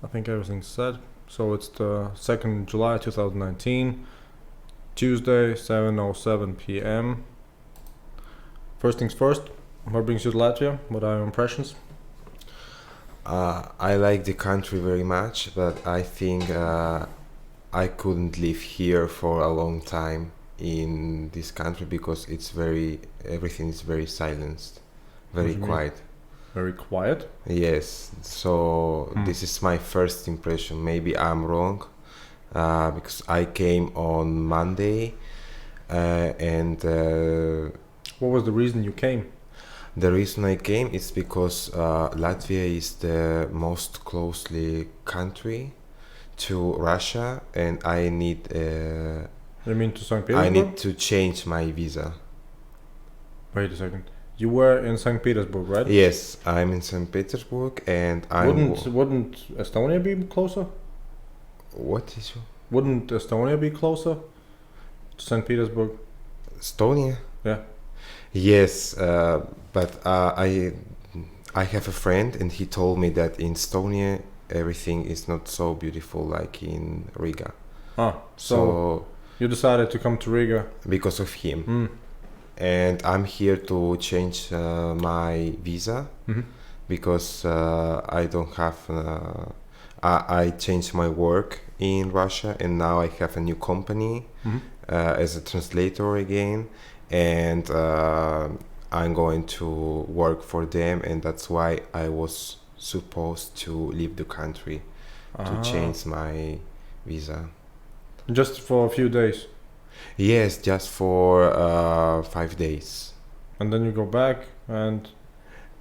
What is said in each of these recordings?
I think everything's set. So it's the 2nd July 2019, Tuesday, 7:07 p.m. First things first, what brings you to Latvia? What are your impressions? I like the country very much, but I think I couldn't live here for a long time in this country because everything is very silenced, What do very you mean? quiet. Very quiet. Yes, so this is my first impression. Maybe I'm wrong because I came on Monday and What was the reason you came? the reason I came is because Latvia is the most closely country to Russia, and You mean to St. I Petersburg? need to change my visa. Wait a second. You were in St. Petersburg, right? Yes, I'm in St. Petersburg, and Wouldn't Estonia be closer? What is Wouldn't Estonia be closer to St. Petersburg? Estonia? Yeah. Yes, but I have a friend, and he told me that in Estonia everything is not so beautiful like in Riga. Ah, so So you decided to come to Riga. because of him, Mm. and I'm here to change my visa Hmm. because I don't have. I changed my work in Russia, and now I have a new company Hmm. as a translator again, and I'm going to work for them, and that's why I was supposed to leave the country to change my visa. Just for a few days, Yes, just for 5 days. and then you go back, and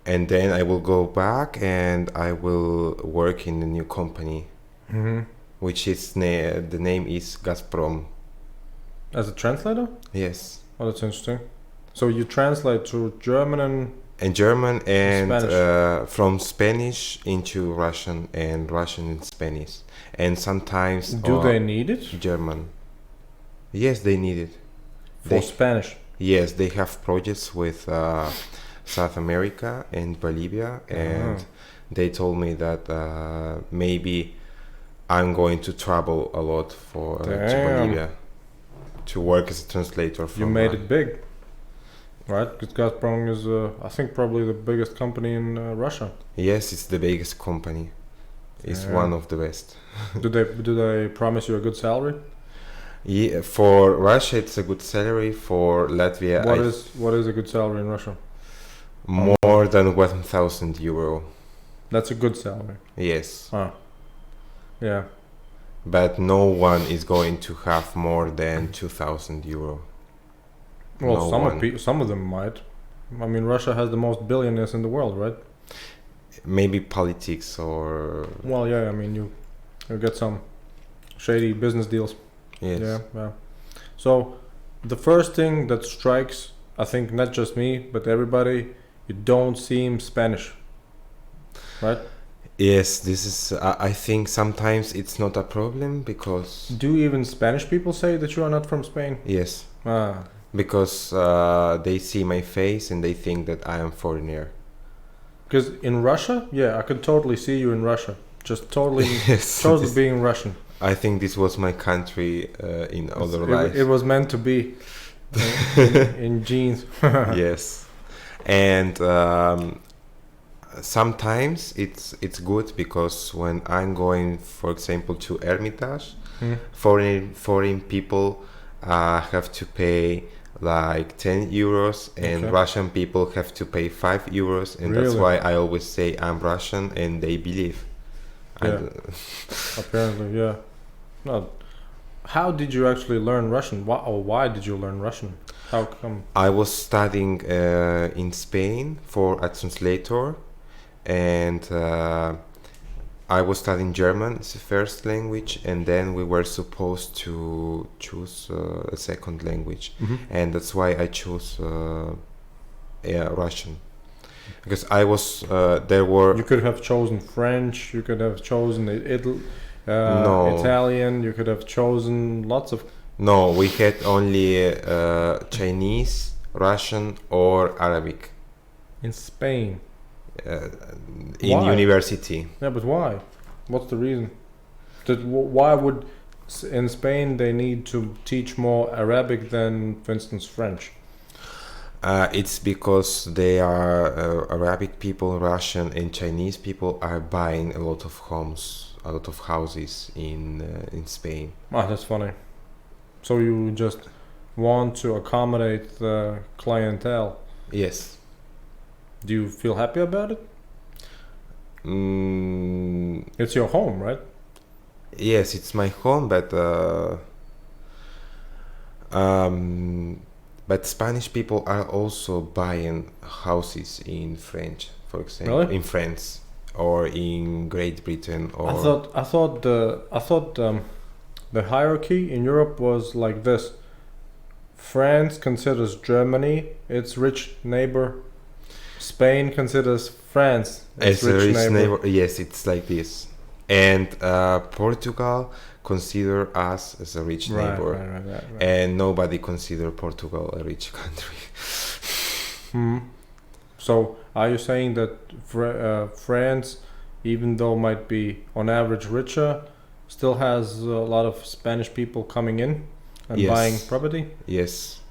And then I will go back and I will work in a new company, which is the name is Gazprom. as a translator. Yes, Oh, that's interesting. So you translate to German and German and Spanish. from Spanish into Russian and Russian and Spanish, and sometimes Do they need it German. Yes, they need it. for Spanish? Yes, they have projects with South America and Bolivia, and they told me that maybe I'm going to travel a lot to Damn. Bolivia to work as a translator. You made it big, right? Because Gazprom is, I think, probably the biggest company in Russia. Yes, it's the biggest company. It's Yeah. one of the best. Do they promise you a good salary? Yeah, for Russia, it's a good salary. For Latvia, What is a good salary in Russia? more than 1,000 euro. That's a good salary. Yes, Yeah. but no one is going to have more than 2,000 euro. Well, No some of them might. I mean, Russia has the most billionaires in the world, right? Maybe politics or Well, yeah. I mean, you get some shady business deals. yes. Yeah. So, the first thing that strikes, I think, not just me but everybody, you don't seem Spanish, right? Yes, this is. I think sometimes it's not a problem because Do even Spanish people say that you are not from Spain? yes, Ah, because they see my face and they think that I am foreigner. because in Russia, yeah, I could totally see you in Russia, just totally, Yes, totally being Russian. I think this was my country in other life. It was meant to be in genes. Yes, and sometimes it's good because when I'm going, for example, to Hermitage, foreign people have to pay like 10 euros, and Okay. Russian people have to pay 5 euros, and that's Really? why I always say I'm Russian, and they believe. Yeah. Apparently, yeah. No. How did you actually learn Russian? Why did you learn Russian? How come? I was studying in Spain for a translator, and I was studying German as a first language, and then we were supposed to choose a second language, and that's why I chose Russian, because I was there were You could have chosen French. You could have chosen No. Italian. You could have chosen lots of. no, we had only Chinese, Russian, or Arabic In Spain. in Why? university. Yeah, but why? What's the reason? Why would in Spain they need to teach more Arabic than, for instance, French? It's because they are Arabic people, Russian, and Chinese people are buying a lot of homes, a lot of houses in Spain. Ah, that's funny. So you just want to accommodate the clientele. Yes. Do you feel happy about it? It's your home, right? Yes, it's my home, but Spanish people are also buying houses in French, for example, Really? in France or in Great Britain. Or I thought the hierarchy in Europe was like this. France considers Germany its rich neighbor. Spain considers France its as a rich rich neighbor. yes, it's like this. And Portugal consider us as a rich neighbor, Right. and nobody consider Portugal a rich country. So, are you saying that France, even though might be on average richer, still has a lot of Spanish people coming in and Yes. buying property? Yes.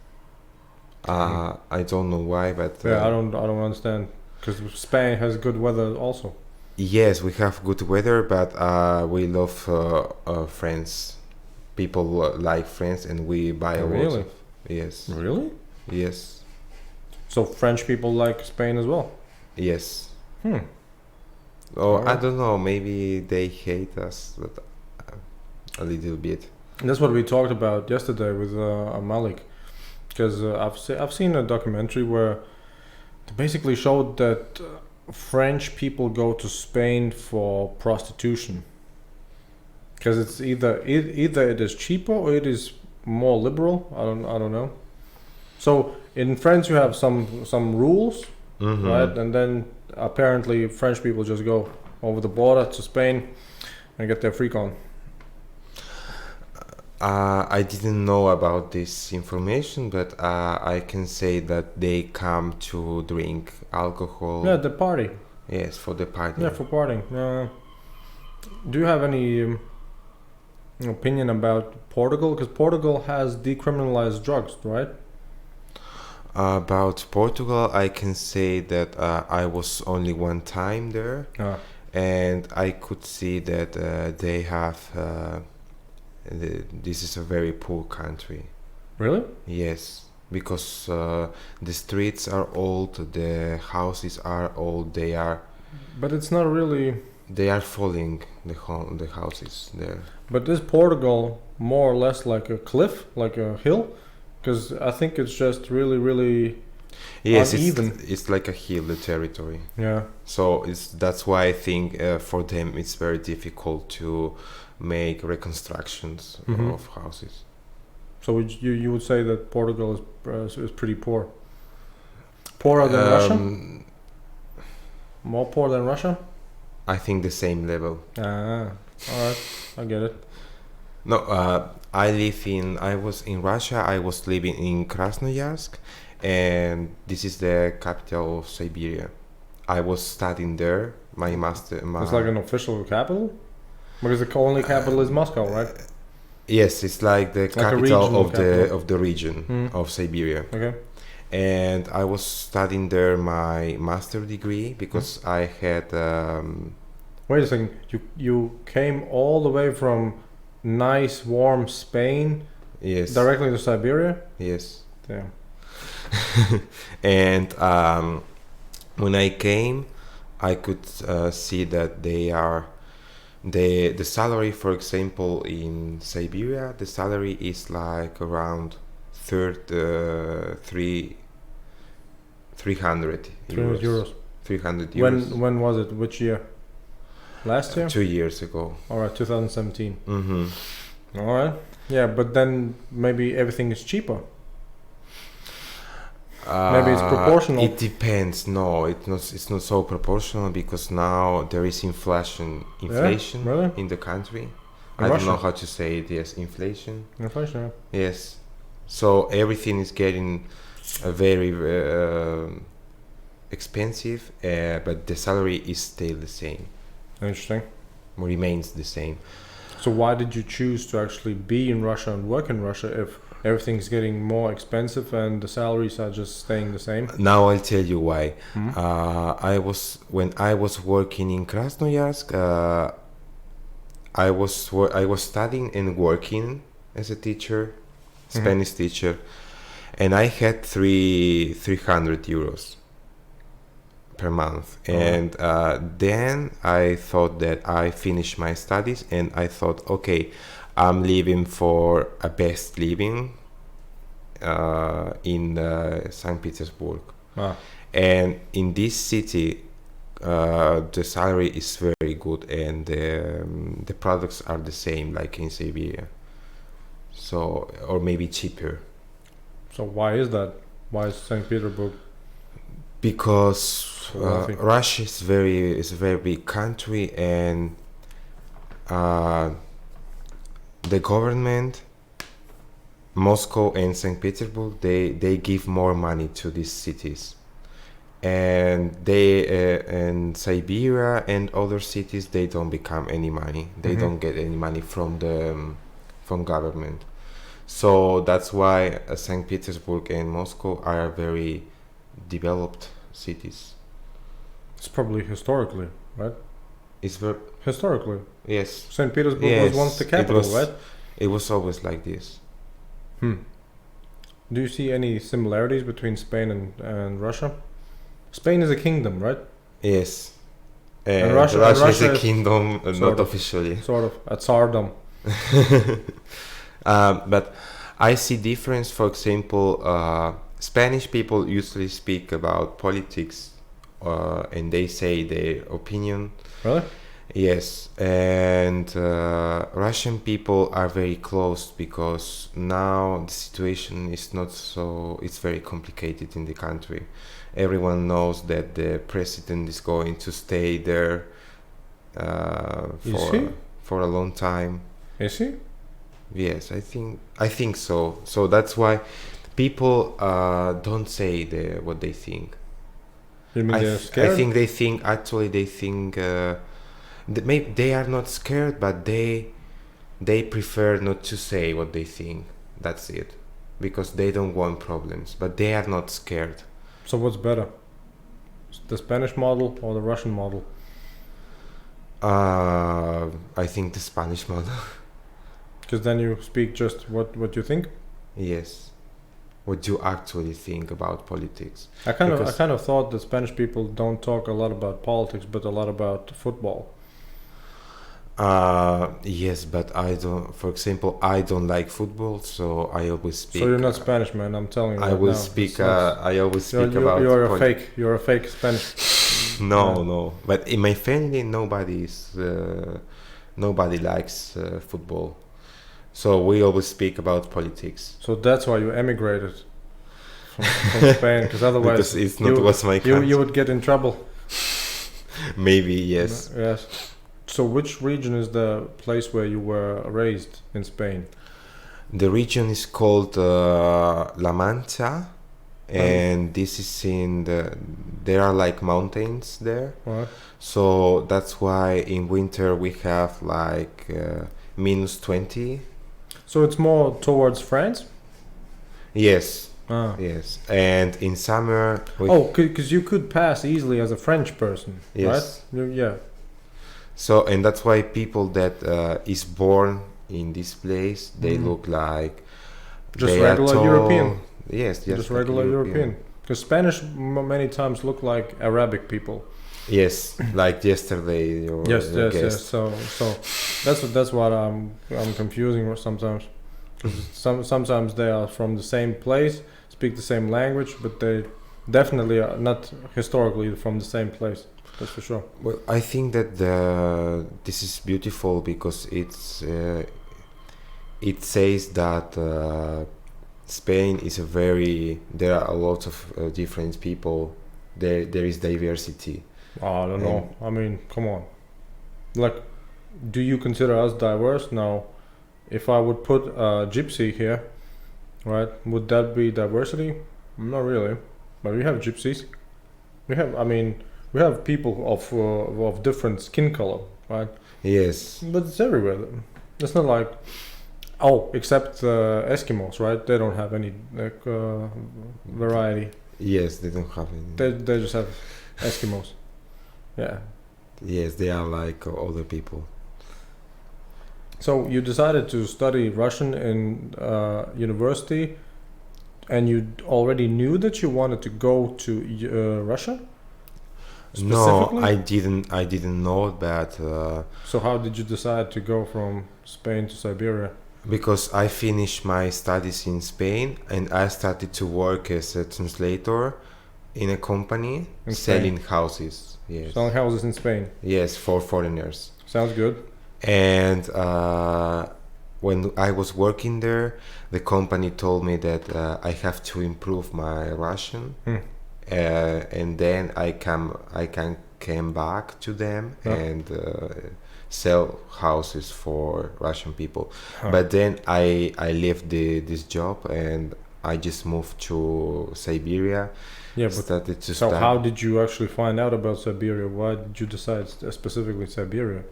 I don't know why, but I don't understand, because Spain has good weather also. yes, we have good weather, but we love France. People like France, and we buy a lot. Really? Of, yes. Really? Yes. So French people like Spain as well. Yes. Hmm. Oh, I Alright. don't know. Maybe they hate us, but a little bit. And that's what we talked about yesterday with Malik, because I've seen a documentary where they basically showed that French people go to Spain for prostitution, because it's either it is cheaper or it is more liberal. I don't know. So in France you have some rules, Mhm. right? And then apparently French people just go over the border to Spain and get their freak on. I didn't know about this information, but I can say that they come to drink alcohol. Yeah, the party. Yes, for the party. Yeah, for partying. Do you have any opinion about Portugal? Because Portugal has decriminalized drugs, right? About Portugal, I can say that I was only one time there, and I could see that they have. This is a very poor country. Really? Yes, because the streets are old, the houses are old. But it's not really. They are falling, the houses there. But is Portugal more or less like a cliff, like a hill? Because I think it's just really, really Yes, uneven. it's like a hill, the territory. Yeah. So that's why I think for them it's very difficult to make reconstructions Mhm. of houses. So you would say that Portugal is pretty poor. Poorer than Russia? More poor than Russia? I think the same level. All right, I get it. No, I was in Russia. I was living in Krasnoyarsk, and this is the capital of Siberia. I was studying there. My master. It's like an official capital? Because the only capital is Moscow, right? Yes, it's like the a capital regional of capital. the region Mm. of Siberia. Okay. And I was studying there my master degree because I had. Wait a second. You came all the way from nice, warm Spain Yes. directly to Siberia? Yes. Damn. And when I came, I could see that the salary, for example, in Siberia, the salary is like around 300 300 euros. euros. 300 euros. When was it? Which year? Last year? 2 years ago. All right, 2017. Mm-hmm. All right. Yeah, but then maybe everything is cheaper. Maybe it's proportional. It depends. No, it's not so proportional because now there is inflation really? in the country. In I Russia? don't know how to say it. Yes, inflation. Inflation. Yes. So everything is getting very expensive, but the salary is still the same. Interesting. remains the same. So why did you choose to actually be in Russia and work in Russia if everything's getting more expensive and the salaries are just staying the same? Now I'll tell you why. Hmm? When I was working in Krasnoyarsk, I was studying and working as a teacher, Spanish teacher, and I had 300 euros per month. And then I thought that I finished my studies, and I thought, okay, I'm leaving for a best living in St. Petersburg. Ah. And in this city, the salary is very good, and the products are the same like in Siberia. So, or maybe cheaper. So why is that? Why is St. Petersburg? Because wealthy? Russia is a very big country, and the government, Moscow and St. Petersburg, they give more money to these cities, and and Siberia and other cities, they don't become any money. They don't get any money from the from government. So that's why St. Petersburg and Moscow are very developed cities. It's probably historically, right? It's very Historically, yes. St. Petersburg Yes, was once the capital, right? It was always like this. Do you see any similarities between Spain and Russia? Spain is a kingdom, right? Yes. And Russia is a is kingdom, sort not of. officially. Sort of a tsardom. But I see difference. For example, Spanish people usually speak about politics, and they say their opinion. Really? Yes, and Russian people are very closed because now the situation is not so. It's very complicated in the country. Everyone knows that the president is going to stay there for a long time. Is he? Yes, I think so. So that's why people don't say what they think. You mean they're scared? I think they think maybe they are not scared, but they prefer not to say what they think. That's it, because they don't want problems, but they are not scared. So what's better? The Spanish model or the Russian model? I think the Spanish model. Because then you speak just what you think. Yes, what you actually think about politics. I kind of thought that Spanish people don't talk a lot about politics, but a lot about football. Yes, but I don't. For example, I don't like football, so I always speak. So you're not Spanish, man. I'm telling you. I will speak. I always speak about. You're a fake. You're a fake Spanish. No. But in my family, nobody likes football, so we always speak about politics. So that's why you emigrated from Spain, because otherwise Because it's not what's my country. you would get in trouble. Maybe yes. Yes. So which region is the place where you were raised in Spain? The region is called La Mancha, and this is there are like mountains there. Right. So that's why in winter we have like -20. So it's more towards France? Yes. Ah. Yes. And in summer because you could pass easily as a French person, Yes. right? Yeah. So, and that's why people that is born in this place, they look like Just they are regular tall. European. Yes, Just like regular European. Because Spanish many times look like Arabic people. Yes, like yesterday. Yes. So that's what I'm confusing sometimes. 'Cause sometimes they are from the same place, speak the same language, but they definitely are not historically from the same place. That's for sure. Well, I think that this is beautiful because it says that Spain is there are a lot of different people. There is diversity. I don't know. I mean, come on. Like, do you consider us diverse? Now, if I would put a gypsy here, right, would that be diversity? Not really. But we have gypsies. We have people of different skin color, right? Yes. But it's everywhere. Then. It's not like except Eskimos, right? They don't have any like variety. Yes, they don't have any. They just have Eskimos. Yeah. Yes, they are like other people. So you decided to study Russian in university, and you already knew that you wanted to go to Russia. No, Specifically? I didn't know that So how did you decide to go from Spain to Siberia? because I finished my studies in Spain and I started to work as a translator in a company In selling houses. Yes. Selling houses in Spain. Yes, for foreigners. Sounds good. And when I was working there, the company told me that I have to improve my Russian, and then I can came back to them and sell houses for Russian people. But then I left this job and I just moved to Siberia. Yeah, but Started to so study. how did you actually find out about Siberia? Why did you decide specifically Siberia?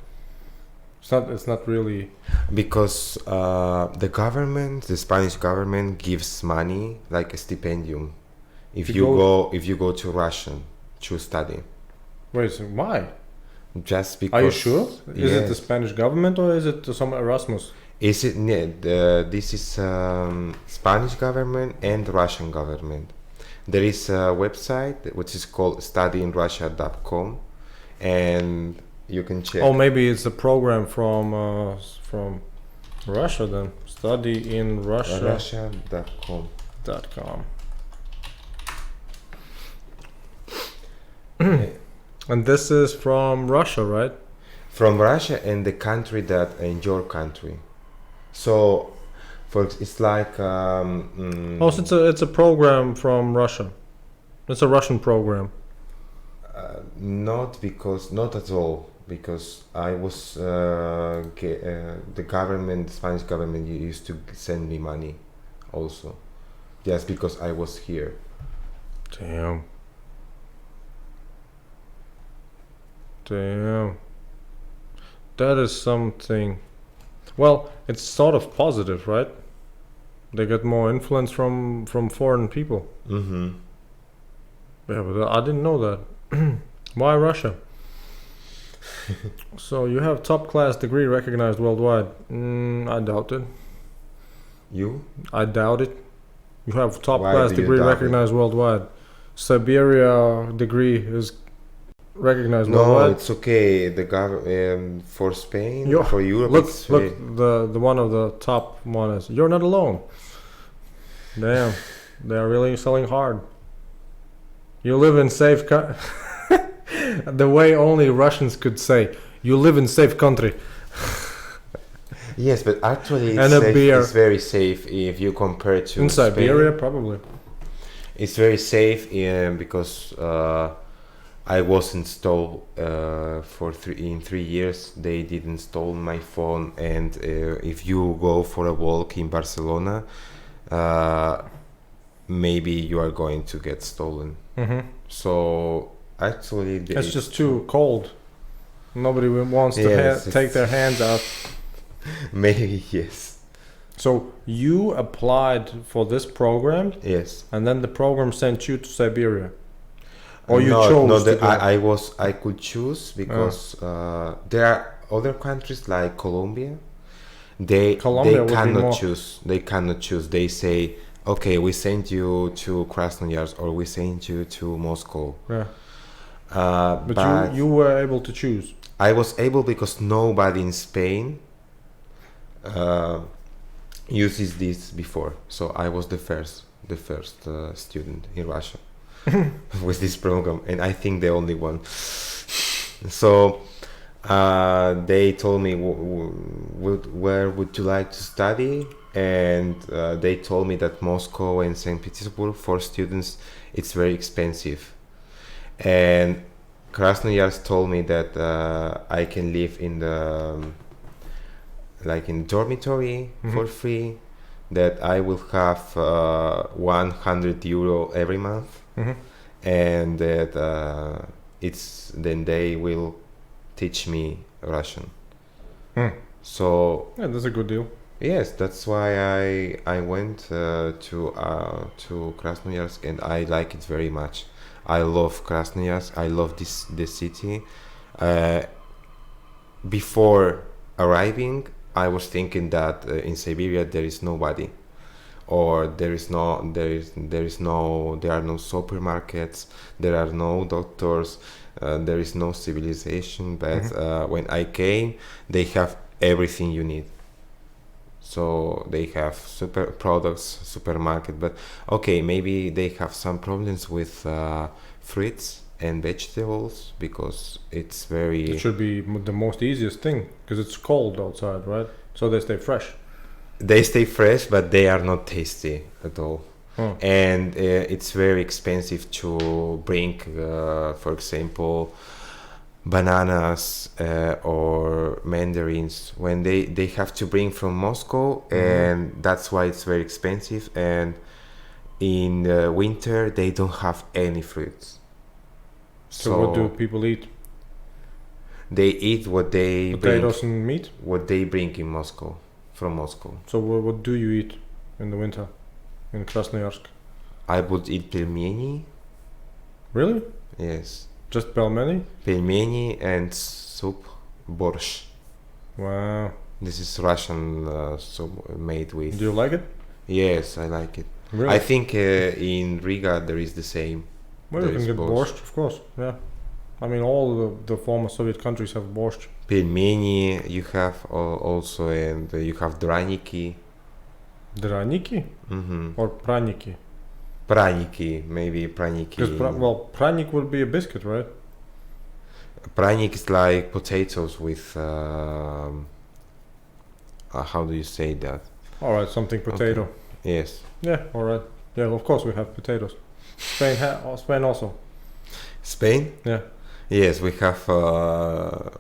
It's not really. Because the Spanish government gives money like a stipendium if you go to Russian to study. Wait, so why? Just because. Are you sure? Is it the Yes. Spanish government or is it some Erasmus? Is it? This is Spanish government and Russian government. There is a website which is called studyinrussia.com, and you can check. Oh, maybe it's a program from Russia then. Russia.com. Russia.com. And this is from Russia, right? From Russia and the country that in your country. So, it's like. Oh, so it's a program from Russia. It's a Russian program. Not at all, because I was the Spanish government used to send me money, also, just because I was here. Damn. That is something. Well, it's sort of positive, right? They get more influence from foreign people. Mm-hmm. Yeah, but I didn't know that. Why Russia? So you have top class degree recognized worldwide. I doubt it. You? I doubt it. You have top Why class do you degree doubt it? recognized worldwide. Siberia degree is recognized No, worldwide. it's okay. The for Spain, Yo, for Europe, Look, it's the one of the top one is you're not alone. Damn, they are really selling hard. You live in safe the way only Russians could say. You live in safe country. Yes, but actually And a beer. it's very safe if you compare to In Spain. Siberia, probably. It's very safe because I was installed for 3 years. They did install my phone, and if you go for a walk in Barcelona, maybe you are going to get stolen. Mm-hmm. So actually, It's just too cold. Nobody wants to Yes, take their hands out. maybe yes, So you applied for this program, yes. and then the program sent you to Siberia, or you No, chose to go. I could choose because there are other countries like Colombia. Colombia They would be cannot more- choose. They cannot choose. They say, okay, we send you to Krasnoyarsk or we send you to Moscow. Yeah. But But you were able to choose. I was able because nobody in Spain uses this before. So I was the first student in Russia with this program, and I think the only one. So they told me where would you like to study, and they told me that Moscow and St. Petersburg for students it's very expensive, and Krasnoyarsk told me that I can live in the in dormitory for free, that I will have 100 euro every month, and that then they will teach me Russian. Mm. So Yeah, that's a good deal. yes, that's why I went to Krasnoyarsk, and I like it very much. I love Krasnoyarsk. I love this city. Uh, Before arriving, I was thinking that in Siberia there is nobody, or there are no supermarkets, there are no doctors, there is no civilization. But when I came, they have everything you need. So they have super products, supermarket, but okay, maybe they have some problems with fruits and vegetables because it's It very. should be the most easiest thing because it's cold outside, right? So they stay fresh. They stay fresh, but they are not tasty at all. Oh. And it's very expensive to bring, for example, bananas or mandarins when they have to bring from Moscow, and that's why it's very expensive. And in winter, they don't have any fruits. So what do people eat? They eat what they Potatoes and meat? what they bring in Moscow, from Moscow. So what do you eat in the winter in Krasnoyarsk? I would eat pelmeni. Really? Yes. Just pelmeni? Pelmeni and soup, borscht. Wow. This is Russian soup made with. Do you like it? Yes, I like it. Really? I think in Riga there is the same. Well, you there can is get borscht. borscht, of course. Yeah. I mean, all the former Soviet countries have borscht. Pelmeni you have also, and you have draniki. Draniki Mm-hmm. or praniki? Praniki, maybe praniki. Because pranik would be a biscuit, right? Pranik is like potatoes with. How do you say that? All right, something potato. Okay. Yes. Yeah. All right. Yeah. Of course, we have potatoes. Spain also. Spain? Yeah. Yes, we have.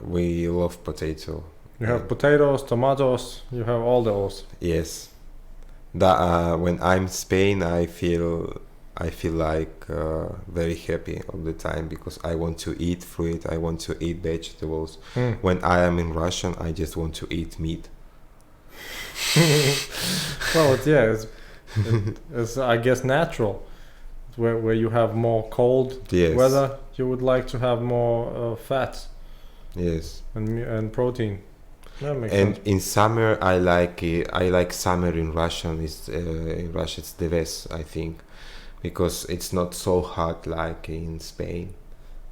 We love potato. You have potatoes, tomatoes. You have all those. Yes. That when I'm in Spain, I feel like very happy all the time because I want to eat fruit. I want to eat vegetables. When I am in Russia, I just want to eat meat. Well, it's I guess natural. Where you have more cold Yes. weather, you would like to have more fats Yes. and protein. That makes And sense. in summer, I like it. I like summer in Russian. In Russia, it's the best, I think, because it's not so hot like in Spain.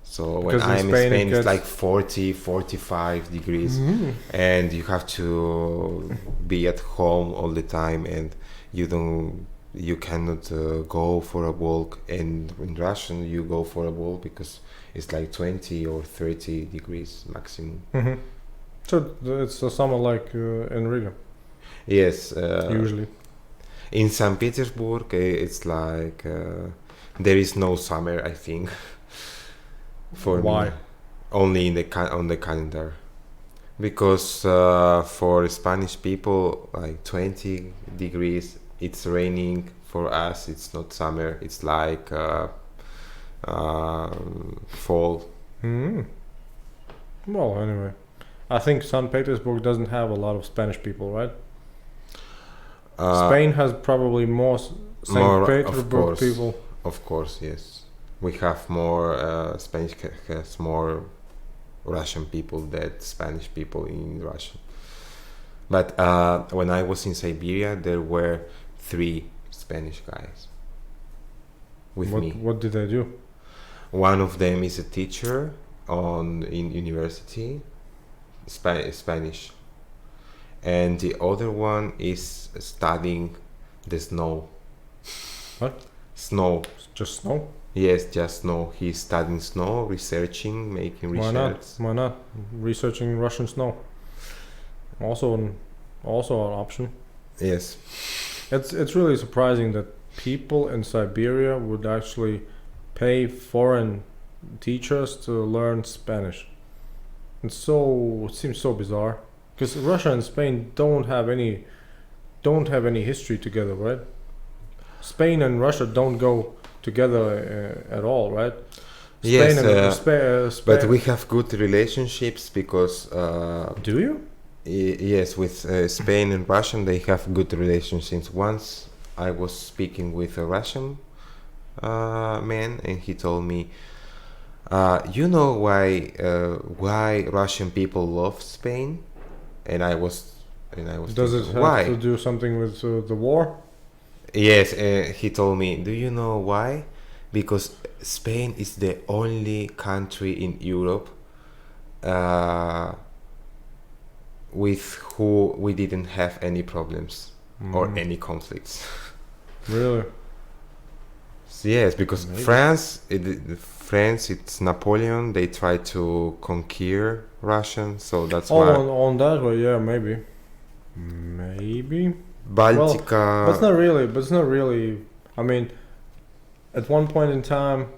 So when Because in I'm in Spain, Spain, it it's gets- like 40, 45 degrees, and you have to be at home all the time, and you cannot go for a walk. And in Russian, you go for a walk because it's like 20 or 30 degrees maximum. So it's a summer like in Riga, Yes. usually. In St. Petersburg, it's like there is no summer, I think. For Why? me, only in the on the calendar, because for Spanish people, like 20 degrees, it's raining. For us, it's not summer. It's like fall. Well, anyway, I think St. Petersburg doesn't have a lot of Spanish people, right? Spain has probably more more, St. of Petersburg course. people. Of course, yes. We have more Spanish has more Russian people than Spanish people in Russia. But when I was in Siberia, there were 3 Spanish guys with me. What did they do? One of them is a teacher in university, Spanish, and the other one is studying the snow. What? Snow. Just snow? Yes, just snow. He's studying snow, researching, making Why not? research. Why not? Researching Russian snow. Also an option. Yes. It's really surprising that people in Siberia would actually pay foreign teachers to learn Spanish. It seems so bizarre because Russia and Spain don't have any history together, right? Spain and Russia don't go together at all, right? Yes, Spain but we have good relationships because do you? Yes, with Spain and Russian, they have good relations. Once I was speaking with a Russian man, and he told me, "You know why Russian people love Spain?" And I was Does it thinking, have to why? do something with the war? Yes, he told me, "Do you know why? Because Spain is the only country in Europe uh, with who we didn't have any problems or any conflicts." Really? Yes, because Maybe. France, it's Napoleon. They tried to conquer Russian, so that's Oh, why on that way, yeah, maybe. Maybe. Baltica. But it's not really. But it's not really. I mean, at one point in time,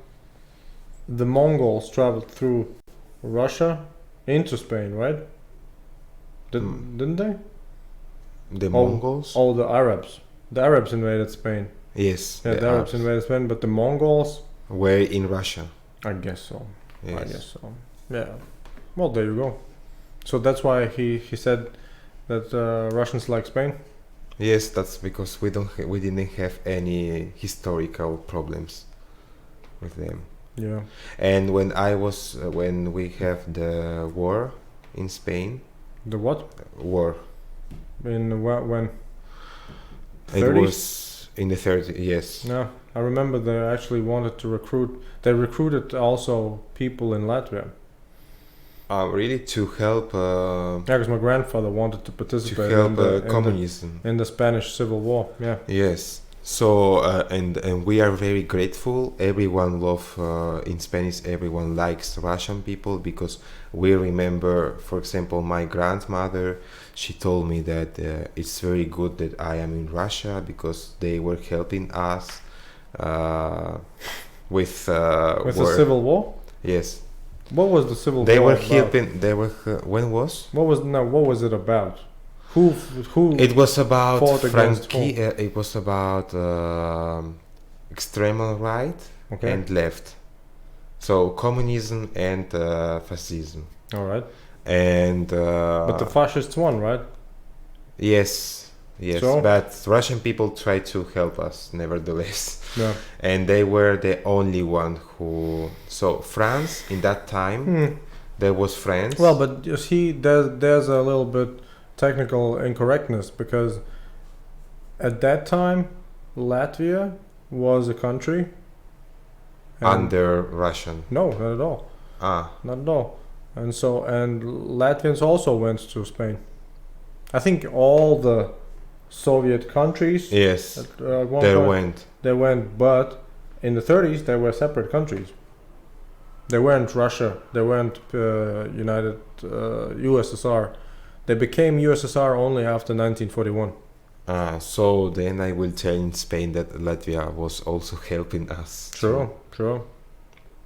the Mongols traveled through Russia into Spain, right? Didn't they? The Oh, Mongols. Oh, the Arabs. The Arabs invaded Spain. Yes, Yeah, the Arabs invaded Spain, but the Mongols. were in Russia. I guess so. Yes. I guess so. Yeah. Well, there you go. So that's why he said that Russians like Spain. Yes, that's because we didn't have any historical problems with them. Yeah. And when we have the war in Spain, The what? war, In when? it 30s? was in the 30s. Yes. Yeah. I remember they actually wanted to recruit. They recruited also people in Latvia. Really to help Yeah, because my grandfather wanted to participate communism. in the Spanish Civil War. Yeah. Yes. So and we are very grateful. Everyone in Spanish. Everyone likes Russian people because we remember, for example, my grandmother. She told me that it's very good that I am in Russia because they were helping us with the Civil War. Yes. What was the Civil They War were about? helping. They were. When was? What was it about? Who? It was about fought against it was about extreme right Okay. and left. So communism and fascism. All right. And But the fascists won, right? yes, yes. So? But Russian people tried to help us, nevertheless. Yeah. And they were the only one who. So France in that time, there was France. Well, but you see, there's a little bit technical incorrectness because at that time, Latvia was a country. Under Russian. No, not at all. Not at all. And Latvians also went to Spain. I think all the Soviet countries. Yes. At one They point, went. They went, but in the 30s they were separate countries. They weren't Russia. They weren't United USSR. They became USSR only after 1941. So then I will tell in Spain that Latvia was also helping us. Sure.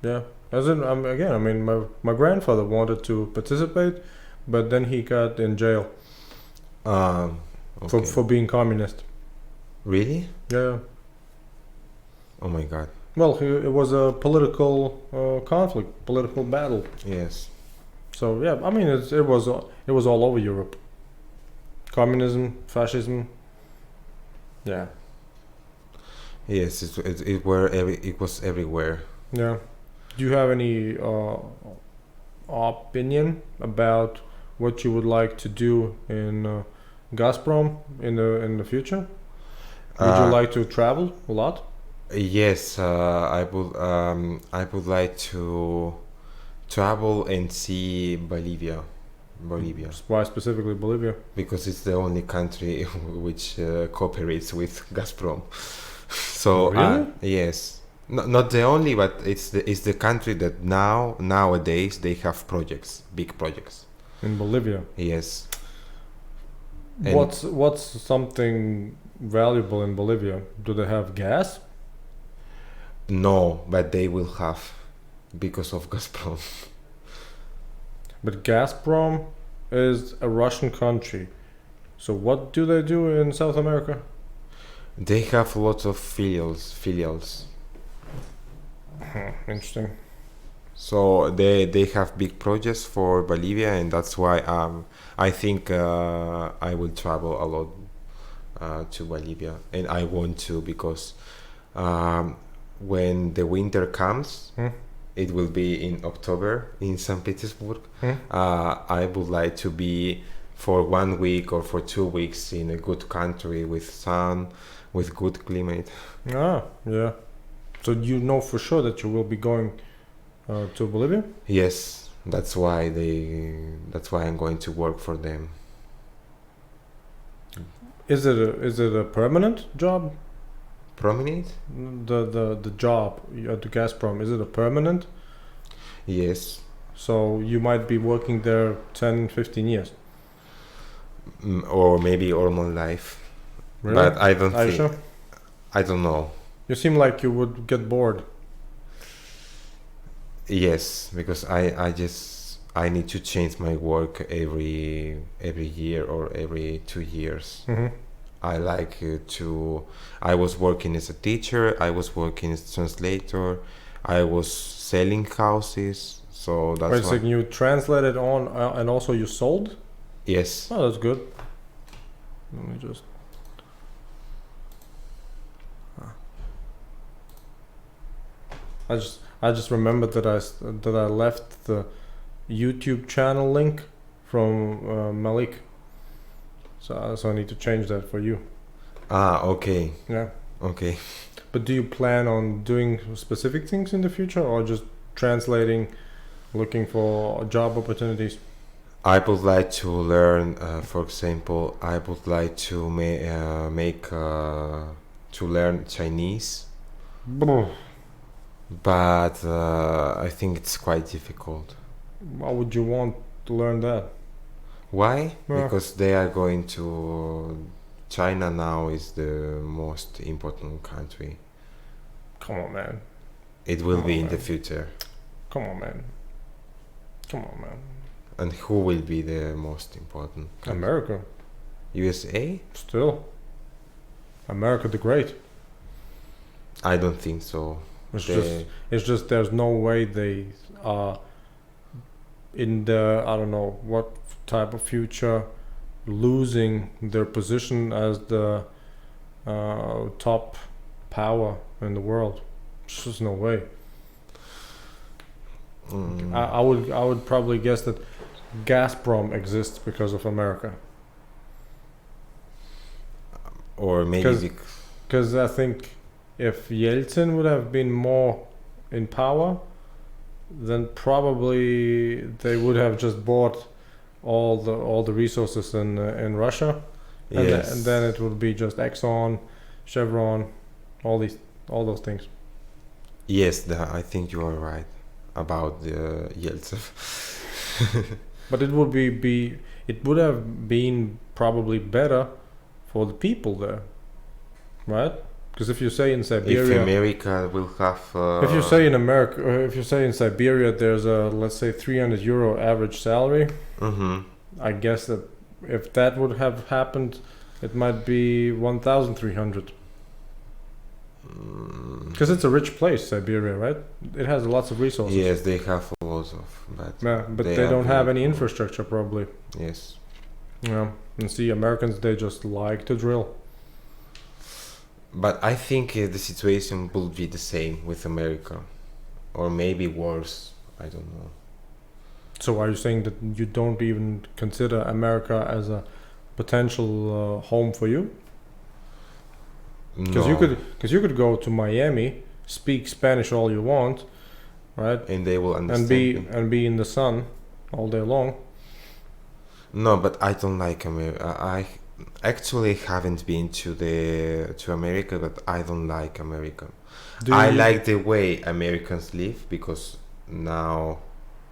Yeah. As in, again, I mean, my grandfather wanted to participate, but then he got in jail Okay. for being communist. Really? Yeah. Oh my God. Well, it was a political conflict, political battle. Yes. So yeah, I mean, it was all over Europe. Communism, fascism. Yeah. Yes, it was everywhere. Yeah. Do you have any opinion about what you would like to do in Gazprom in the future? Would you like to travel a lot? Yes, I would like to travel and see Bolivia. Why specifically Bolivia? Because it's the only country which cooperates with Gazprom. So Really? yes, not the only, but it's the country that nowadays they have big projects. In Bolivia. Yes. And What's something valuable in Bolivia? Do they have gas? no, but they will have because of Gazprom. But Gazprom is a Russian country. So what do they do in South America? They have lots of filials. Interesting. So they have big projects for Bolivia, and that's why I think I will travel a lot to Bolivia, and I want to because when the winter comes, it will be in October in St. Petersburg. I would like to be for 1 week or for 2 weeks in a good country with sun, with good climate. Ah, yeah. So you know for sure that you will be going to Bolivia? Yes, that's why I'm going to work for them. Is it a permanent job? Prominent? The job at the Gazprom, is it a permanent? Yes. So you might be working there 10, 15 years. Or maybe all my life. Really? But I don't Are you think. sure? I don't know. You seem like you would get bored. Yes, because I need to change my work every year or every 2 years. I like I was working as a teacher, I was working as a translator, I was selling houses, so that's Wait a why. second, you translated on and also you sold? Yes. Oh, that's good. Let me just... I just remembered that I left the YouTube channel link from Malik. So I need to change that for you. Okay. Yeah. Okay. But do you plan on doing specific things in the future, or just translating, looking for job opportunities? I would like to learn, for example, I would like to to learn Chinese, but I think it's quite difficult. Why would you want to learn that? Why? Yeah. Because they are going to China now is the most important country. Come on, man. It will Come be on, in the man. future. Come on, man. Come on, man. And who will be the most important country? America. USA? Still. America the Great. I don't think so. It's just there's no way they are in the, I don't know what type of future, losing their position as the top power in the world. There's just no way. I would probably guess that Gazprom exists because of America. Or maybe Because I think if Yeltsin would have been more in power, then probably they would have just bought all the resources in Russia, and, yes. and then it would be just Exxon, Chevron, all those things. Yes, I think you are right about the Yeltsin. But it would have been probably better for the people there, right? Because if you say in Siberia, if America will have, if you say in America, if you say in Siberia, there's a, let's say, €300 average salary. I guess that if that would have happened, it might be 1,300. Because it's a rich place, Siberia, right? It has lots of resources. Yes, they have a lot of, but they don't have any infrastructure, probably. Yes. Yeah, and see, Americans, they just like to drill. But I think the situation will be the same with America, or maybe worse. I don't know. So are you saying that you don't even consider America as a potential home for you? Because you could go to Miami, speak Spanish all you want, right? And they will understand. And be in the sun all day long. No, but I don't like America. I actually haven't been to America, but I don't like America. I like the way Americans live, because now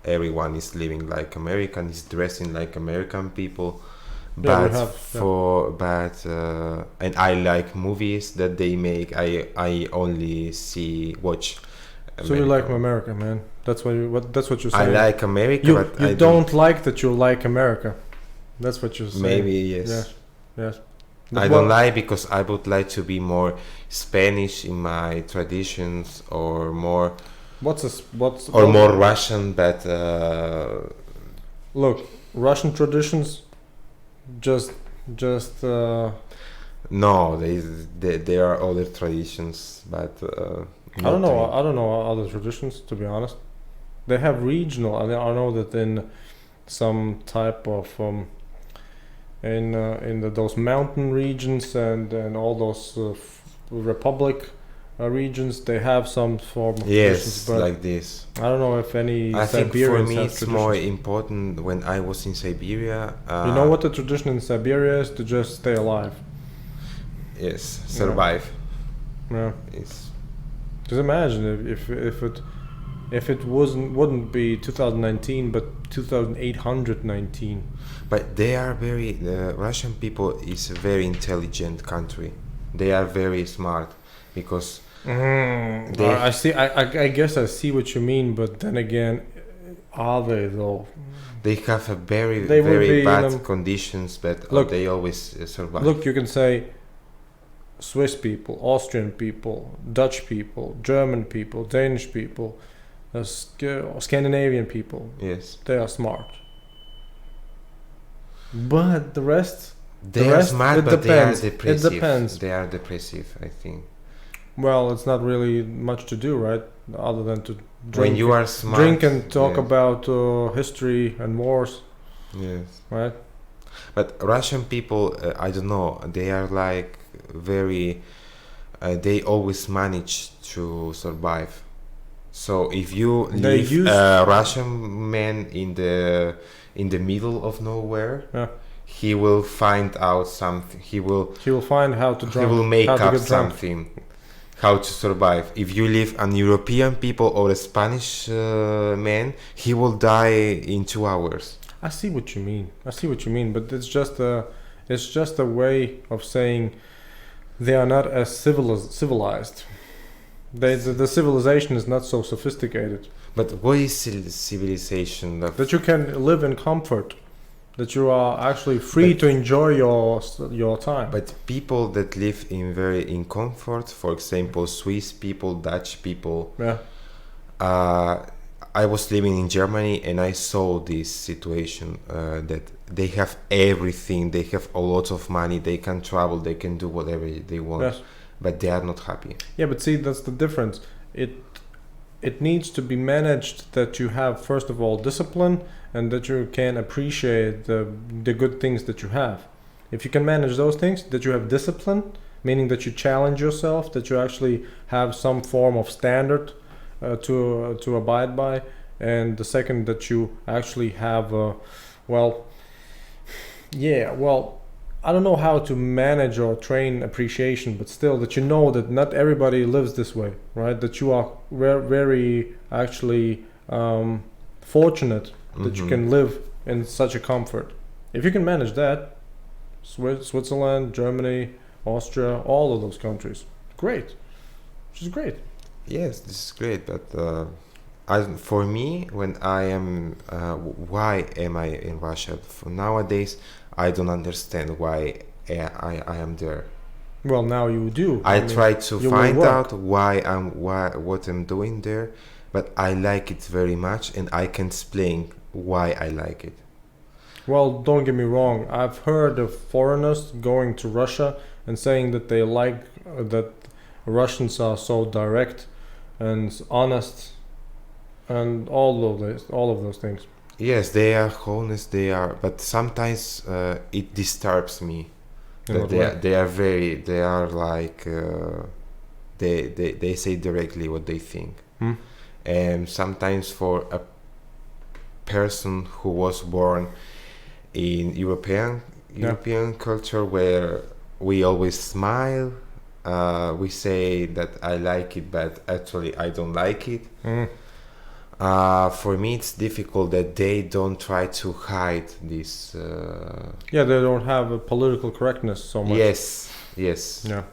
everyone is living like American, is dressing like American people. But and I like movies that they make. I only watch America. So you like America, man. That's what you're saying. I like America, but you don't like that you like America. That's what you're saying. Maybe yes. Yes. I don't like, because I would like to be more Spanish in my traditions, or more what's or more Russian, but look, Russian traditions just no, they are other traditions, but I don't know. I don't know other traditions, to be honest. They have regional. I know that in some type of those mountain regions and all those republic regions, they have some form of traditions. Yes, But like this. I don't know if any I think for Siberians me have it's traditions. more important when I was in Siberia. You know what the tradition in Siberia is? To just stay alive. Yes, survive. Yeah. It's Just imagine if it wouldn't be 2019 but 2819. But they are very. The Russian people is a very intelligent country. They are very smart because they. I see. I guess I see what you mean, but then again, are they though? They have a very They will be very in bad conditions, but Look, they always survive. Look, you can say Swiss people, Austrian people, Dutch people, German people, Danish people, Scandinavian people. Yes, They are smart. But the rest, they are smart, it but depends. they are depressive. It depends. They are depressive, I think. Well, it's not really much to do, right? Other than to drink, When you are smart, drink and talk yes. about history and wars, Yes. right? But Russian people, I don't know, they are like very. They always manage to survive. So if you They leave use- a Russian man in the middle of nowhere, Yeah. he will find out something. He will find how to drunk. he will make how to up get drunk. something. How to survive. If you leave an European people or a Spanish man, he will die in 2 hours. I see what you mean. But it's just a way of saying they are not as civilized. The civilization is not so sophisticated. But what is civilization? That you can live in comfort. That you are actually free to enjoy your time. But people that live in comfort, for example, Swiss people, Dutch people. Yeah. I was living in Germany and I saw this situation that they have everything. They have a lot of money. They can travel. They can do whatever they want. Yes. But they are not happy. Yeah, but see, that's the difference. It needs to be managed that you have, first of all, discipline, and that you can appreciate the good things that you have. If you can manage those things, that you have discipline, meaning that you challenge yourself, that you actually have some form of standard to abide by, and the second, that you actually have I don't know how to manage or train appreciation, but still that you know that not everybody lives this way, right? That you are very actually fortunate that you can live in such a comfort. If you can manage that, Switzerland, Germany, Austria, all of those countries, great, which is great. Yes, this is great, but for me, when I am, why am I in Russia? For nowadays, I don't understand why I am there. Well, now you do. I try to find work. out what I'm doing there, but I like it very much, and I can explain why I like it. Well, don't get me wrong. I've heard of foreigners going to Russia and saying that they like that Russians are so direct and honest, and all of those things. Yes, they are honest. They are, but sometimes it disturbs me. That they are like they say directly what they think. And sometimes for a person who was born in European culture, where we always smile, we say that I like it, but actually I don't like it. For me, it's difficult that they don't try to hide this. Yeah, they don't have a political correctness so much. Yes. Yeah.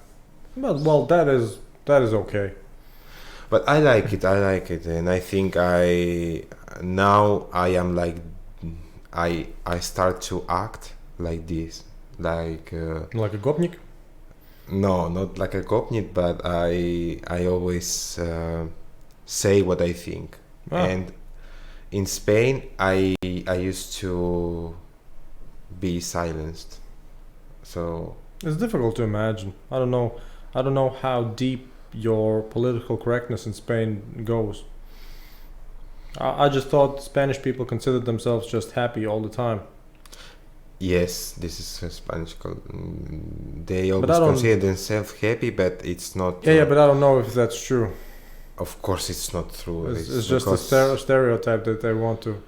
Well, that is okay. But I like it, and I think now I am like I start to act like this, like a gopnik. No, not like a gopnik, but I always say what I think. And in Spain, I used to be silenced. So it's difficult to imagine. I don't know how deep your political correctness in Spain goes. I just thought Spanish people considered themselves just happy all the time. yes, this is a Spanish. They always consider themselves happy, but it's not. Yeah, but I don't know if that's true. Of course, it's not true. It's just a stereotype that they want to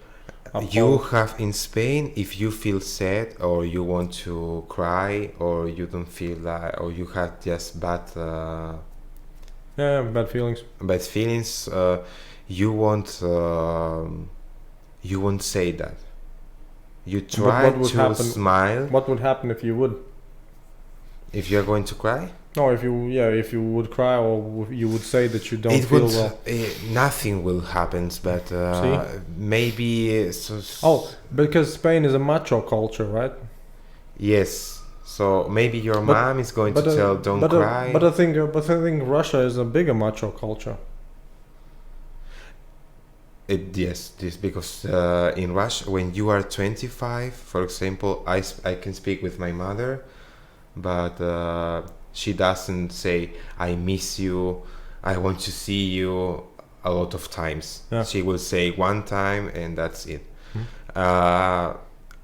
uphold. You have in Spain, if you feel sad or you want to cry or you don't feel like, or you have just bad bad feelings. Bad feelings, you won't say that. You try to smile. What would happen if you would? If you're going to cry? No, if you would cry or you would say that you don't feel well. Nothing will happen, but maybe. Because Spain is a macho culture, right? Yes. So maybe your mom is going to tell, don't cry. But I think Russia is a bigger macho culture. Yes, this because in Russia, when you are 25, for example, I can speak with my mother, but she doesn't say, I miss you, I want to see you a lot of times. Yeah. She will say one time and that's it.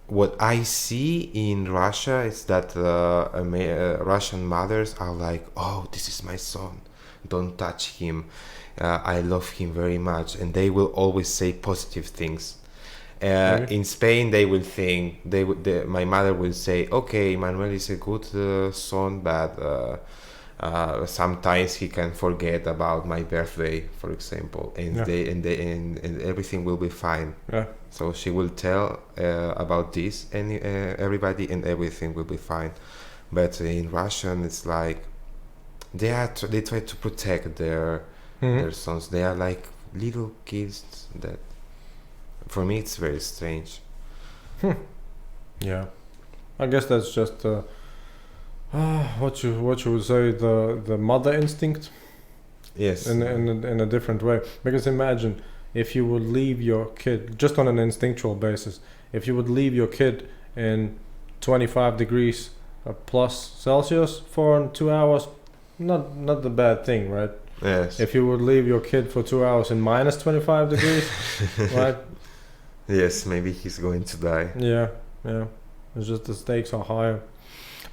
What I see in Russia is that Russian mothers are like, oh, this is my son, don't touch him. I love him very much, and they will always say positive things. In Spain, they will think my mother will say, "Okay, Manuel is a good son, but sometimes he can forget about my birthday, for example, and everything will be fine." Yeah. So she will tell about this, and everybody, and everything will be fine. But in Russian, it's like they try to protect their sons. They are like little kids. That for me it's very strange. Yeah, I guess that's just what you would say, the mother instinct. Yes. In a different way, because imagine if you would leave your kid just on an instinctual basis. If you would leave your kid in 25 degrees plus Celsius for 2 hours, not the bad thing, right? Yes. If you would leave your kid for 2 hours in minus 25 degrees, right? Yes, maybe he's going to die. Yeah. It's just the stakes are higher.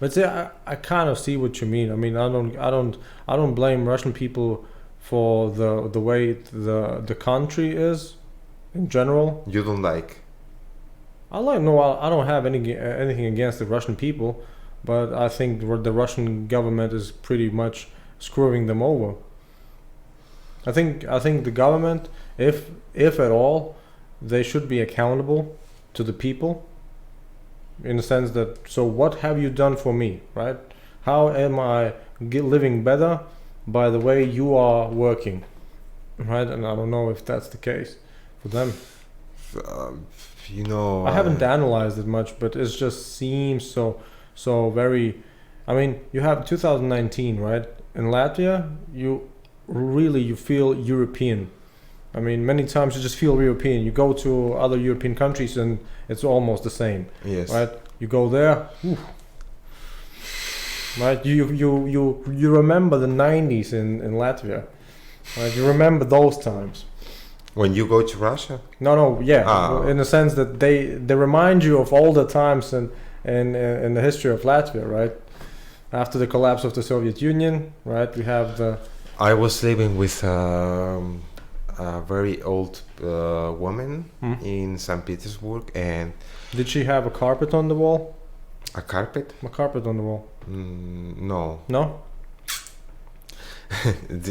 But see, I kind of see what you mean. I mean, I don't blame Russian people for the way the country is in general. You don't like? I don't have anything against the Russian people, but I think the Russian government is pretty much screwing them over. I think the government, if at all, they should be accountable to the people, in the sense that, so what have you done for me, right? How am I living better by the way you are working, right? And I don't know if that's the case for them. I haven't analyzed it much, but it just seems so very. I mean, you have 2019, right? In Latvia, you feel European. I mean, many times you just feel European. You go to other European countries and it's almost the same. Yes. Right? You go there, right? You remember the 90s in Latvia, right? You remember those times. When you go to Russia? No, yeah. In the sense that they remind you of all the times in the history of Latvia, right? After the collapse of the Soviet Union, right? We have the. I was living with a very old woman in St. Petersburg, and did she have a carpet on the wall? A carpet? A carpet on the wall? No. No?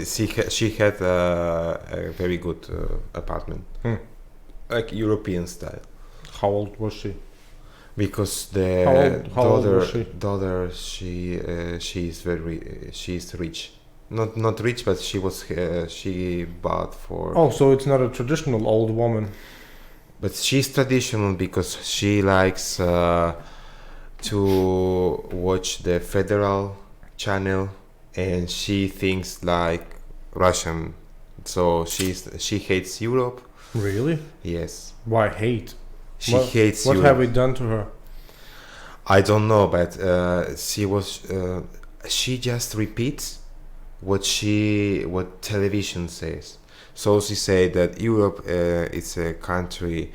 She had a very good apartment, like European style. How old was she? Because the daughter, she's rich. Not rich, but she bought for. Oh, so it's not a traditional old woman. But she's traditional because she likes to watch the federal channel, and she thinks like Russian So she hates Europe. Really? Yes, Why hate? she hates What Europe. have we done to her? I don't know, but she just repeats what television says. So she said that Europe is a country.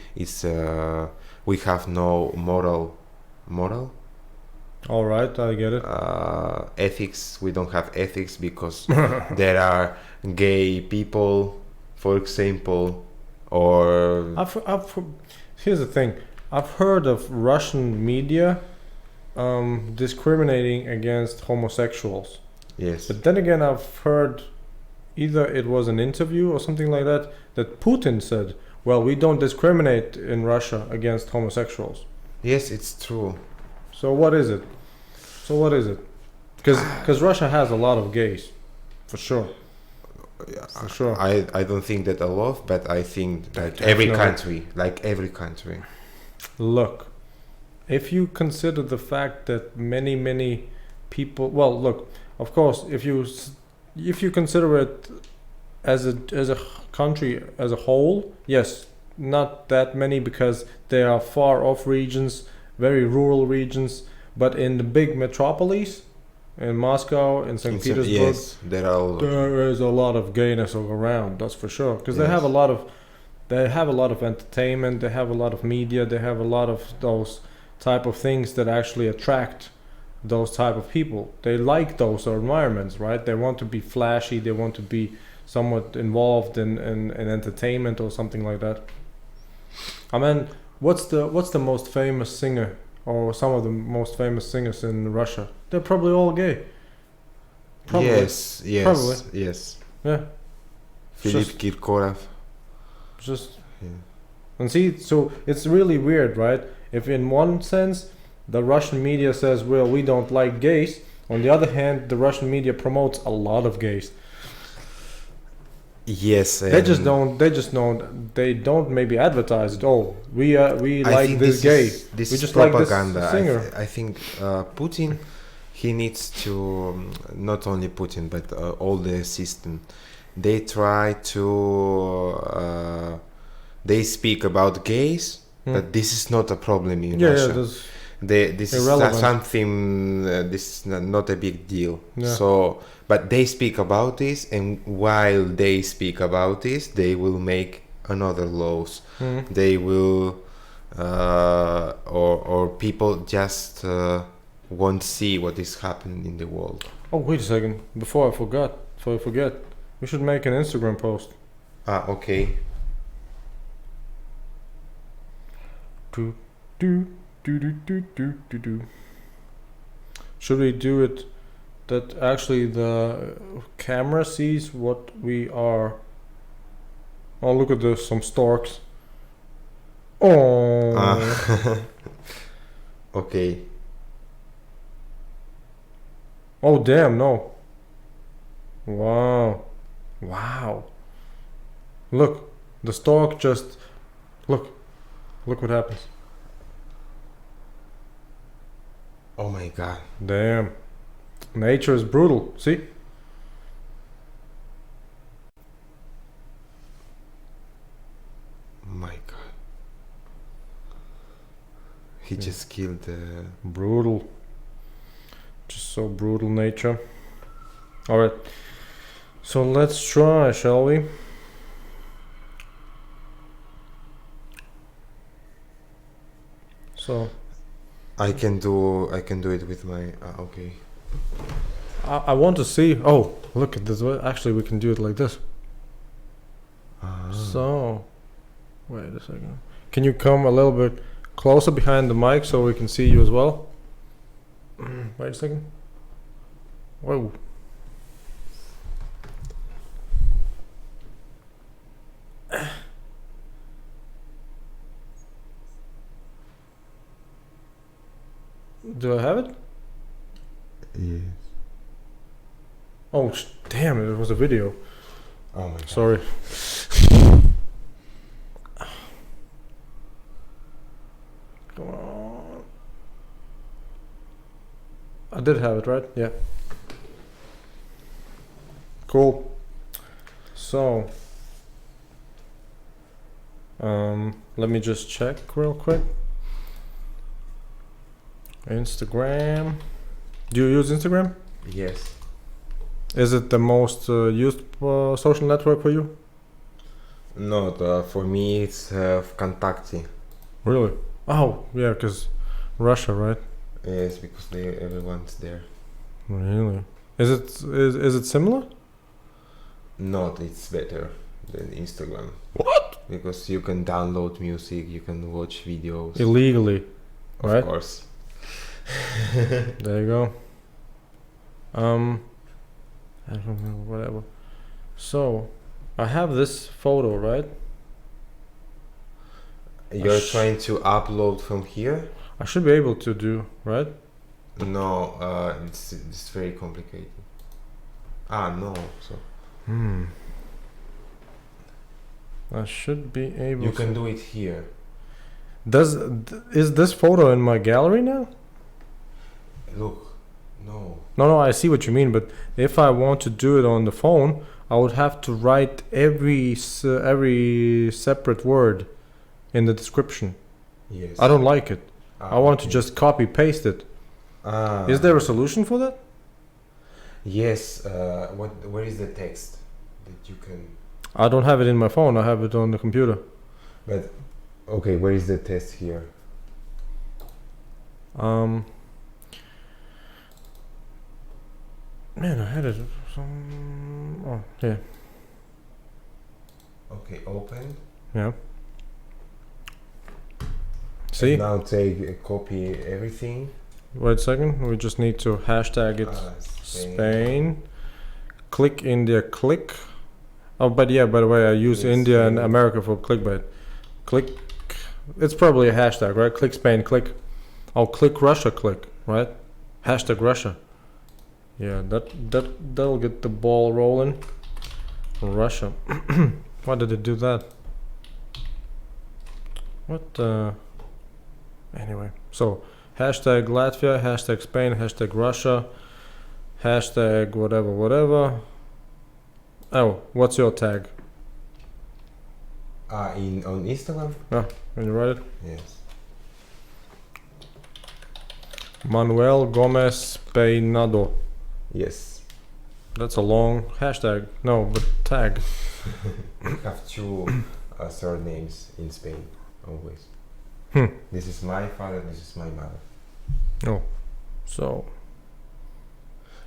We have no moral All right, I get it. ethics. We don't have ethics because there are gay people, for example, or Here's the thing. I've heard of Russian media discriminating against homosexuals. yes, But then again, I've heard either it was an interview or something like that Putin said, well, we don't discriminate in Russia against homosexuals. yes, it's true. So what is it? Because Russia has a lot of gays, for sure. For sure. I don't think that a lot, but I think that Definitely. every country. Look, if you consider the fact that many people, well, look, of course, if you consider it as a country as a whole, yes, not that many because there are far off regions, very rural regions, but in the big metropolis, in Moscow, in St. Petersburg, Yes, there are. there is a lot of gayness around. That's for sure. Because they Yes. have a lot of entertainment. They have a lot of media. They have a lot of those type of things that actually attract those type of people. They like those environments, right? They want to be flashy. They want to be somewhat involved in entertainment or something like that. I mean, what's the most famous singer or some of the most famous singers in Russia? They're probably all gay. Probably. Yes, yes, Probably. yes. Yeah. Philip Just- Kirkorov. Just Yeah. and see, so it's really weird, right? If in one sense the Russian media says, well, we don't like gays, on the other hand, the Russian media promotes a lot of gays. Yes, They just don't. They don't maybe advertise it. Oh, we I like think this gay. This We is just like this propaganda. singer. I think Putin, he needs to not only Putin but all the system. They try to they speak about gays, but this is not a problem in Russia. That's This irrelevant. is something. This is not a big deal. Yeah. So, but they speak about this, and while they speak about this, they will make another laws. They will, or people just won't see what is happening in the world. Oh, wait a second. Before I forget, we should make an Instagram post. Okay. Do do do do do do do do. Should we do it that actually the camera sees what we are? Oh, look at this, some storks. Oh, Okay. oh damn, no. Wow, wow. Look, the stork just look what happens. Oh my God. Damn, nature is brutal. See? My God. He just killed the. Brutal. Just so brutal nature. Alright. So let's try, shall we? So I can do it with my. Okay. I want to see. Oh, look at this. Actually, we can do it like this. So, wait a second. Can you come a little bit closer behind the mic so we can see you as well? Wait a second. Whoa. Do I have it? Yes. Oh, damn it. It was a video. Oh my God. Sorry. Come on. I did have it, right? Yeah. Cool. So, let me just check real quick. Instagram. Do you use Instagram? Yes. Is it the most used social network for you? No, for me it's Vkontakte. Really? Oh, yeah, because Russia, right? Yes, because everyone's there. Really? Is it similar? Not, it's better than Instagram. What? Because you can download music, you can watch videos. Illegally, Of right? course. There you go. I don't know, whatever. So, I have this photo, right? You're trying to upload from here? I should be able to do, right? No, it's very complicated. No. So I should be able you to. can do it here. Is this photo in my gallery now? Look, no. No, I see what you mean, but if I want to do it on the phone, I would have to write every separate word in the description. Yes. I don't like it. I want to okay. just copy paste it. Is there a solution for that? Yes. Where is the text that you can? I don't have it in my phone. I have it on the computer. But okay, where is the text here? Man, I had it. Oh, here. Okay, open. Yeah. See? And now take copy everything. Wait a second. We just need to hashtag it Spain. Click India. Click. Oh, but yeah. By the way, I use Yes, India and Spain. America for clickbait. Click. It's probably a hashtag, right? Click Spain. Click. Oh, click Russia. Click. Right. Hashtag Russia. Yeah, that'll get the ball rolling. Russia. Why did it do that? What? Anyway, so hashtag Latvia, hashtag Spain, hashtag Russia, hashtag whatever. Oh, what's your tag? On Instagram? Can you write it? Yes. Manuel Gomez Peinado. Yes. That's a long hashtag. No, but tag. We have two surnames in Spain, always. This is my father, this is my mother. Oh, so.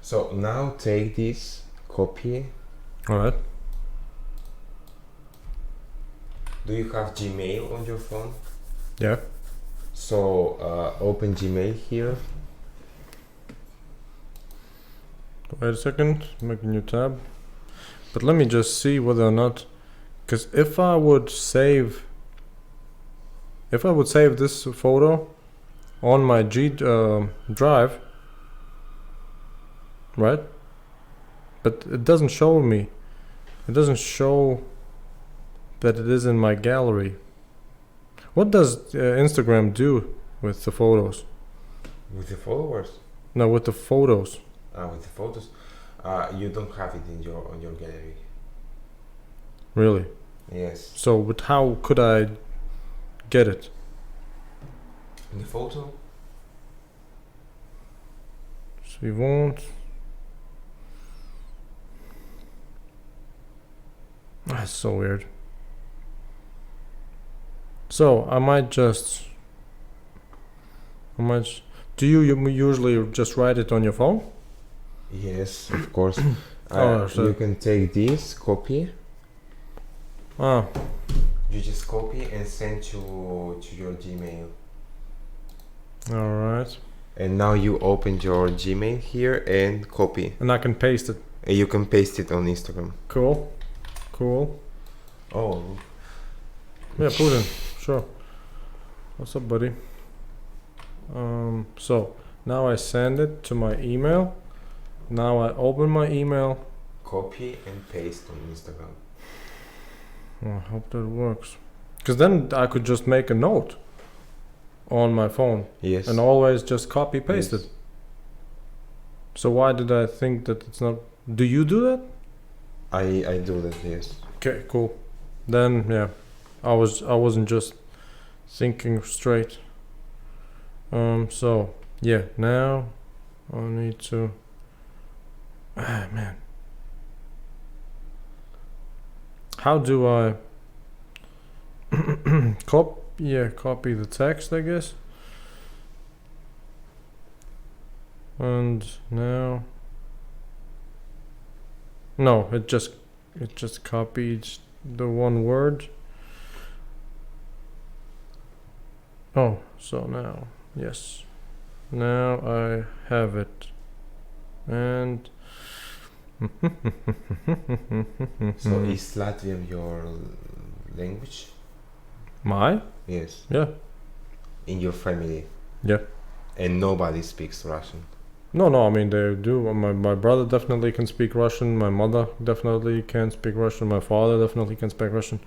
So now take this, copy. Alright. Do you have Gmail on your phone? Yeah. So open Gmail here. Wait a second, make a new tab. But let me just see whether or not, because if I would save this photo on my drive, right? But it doesn't show me. It doesn't show that it is in my gallery. What does Instagram do with the photos? With the followers? No, with the photos. With the photos? You don't have it in on your gallery. Really? Yes. So, but how could I get it? In the photo? Suivant. That's so weird. So I might. Do you usually just write it on your phone? Yes, of course. So you can take this, copy. Ah, You just copy and send to your Gmail. all right. And now you open your Gmail here and copy. And I can paste it. And you can paste it on Instagram. Cool. Oh. Yeah, Putin. Sure. What's up, buddy? So now I send it to my email. Now I open my email. Copy and paste on Instagram. I hope that works. Because then I could just make a note on my phone. Yes. And always just copy paste Yes. it. So why did I think that it's not? Do you do that? I do that. Yes. Okay, cool. Then yeah, I wasn't just thinking straight. So yeah, now I need to. Ah man, how do I copy the text? I guess. And now, no, it just copied the one word. Oh, so now, yes. Now I have it. And So is Latvian your language? my? Yes. Yeah. In your family? Yeah. And nobody speaks Russian? No, I mean they do. My brother definitely can speak Russian. My mother definitely can speak Russian. My father definitely can speak Russian.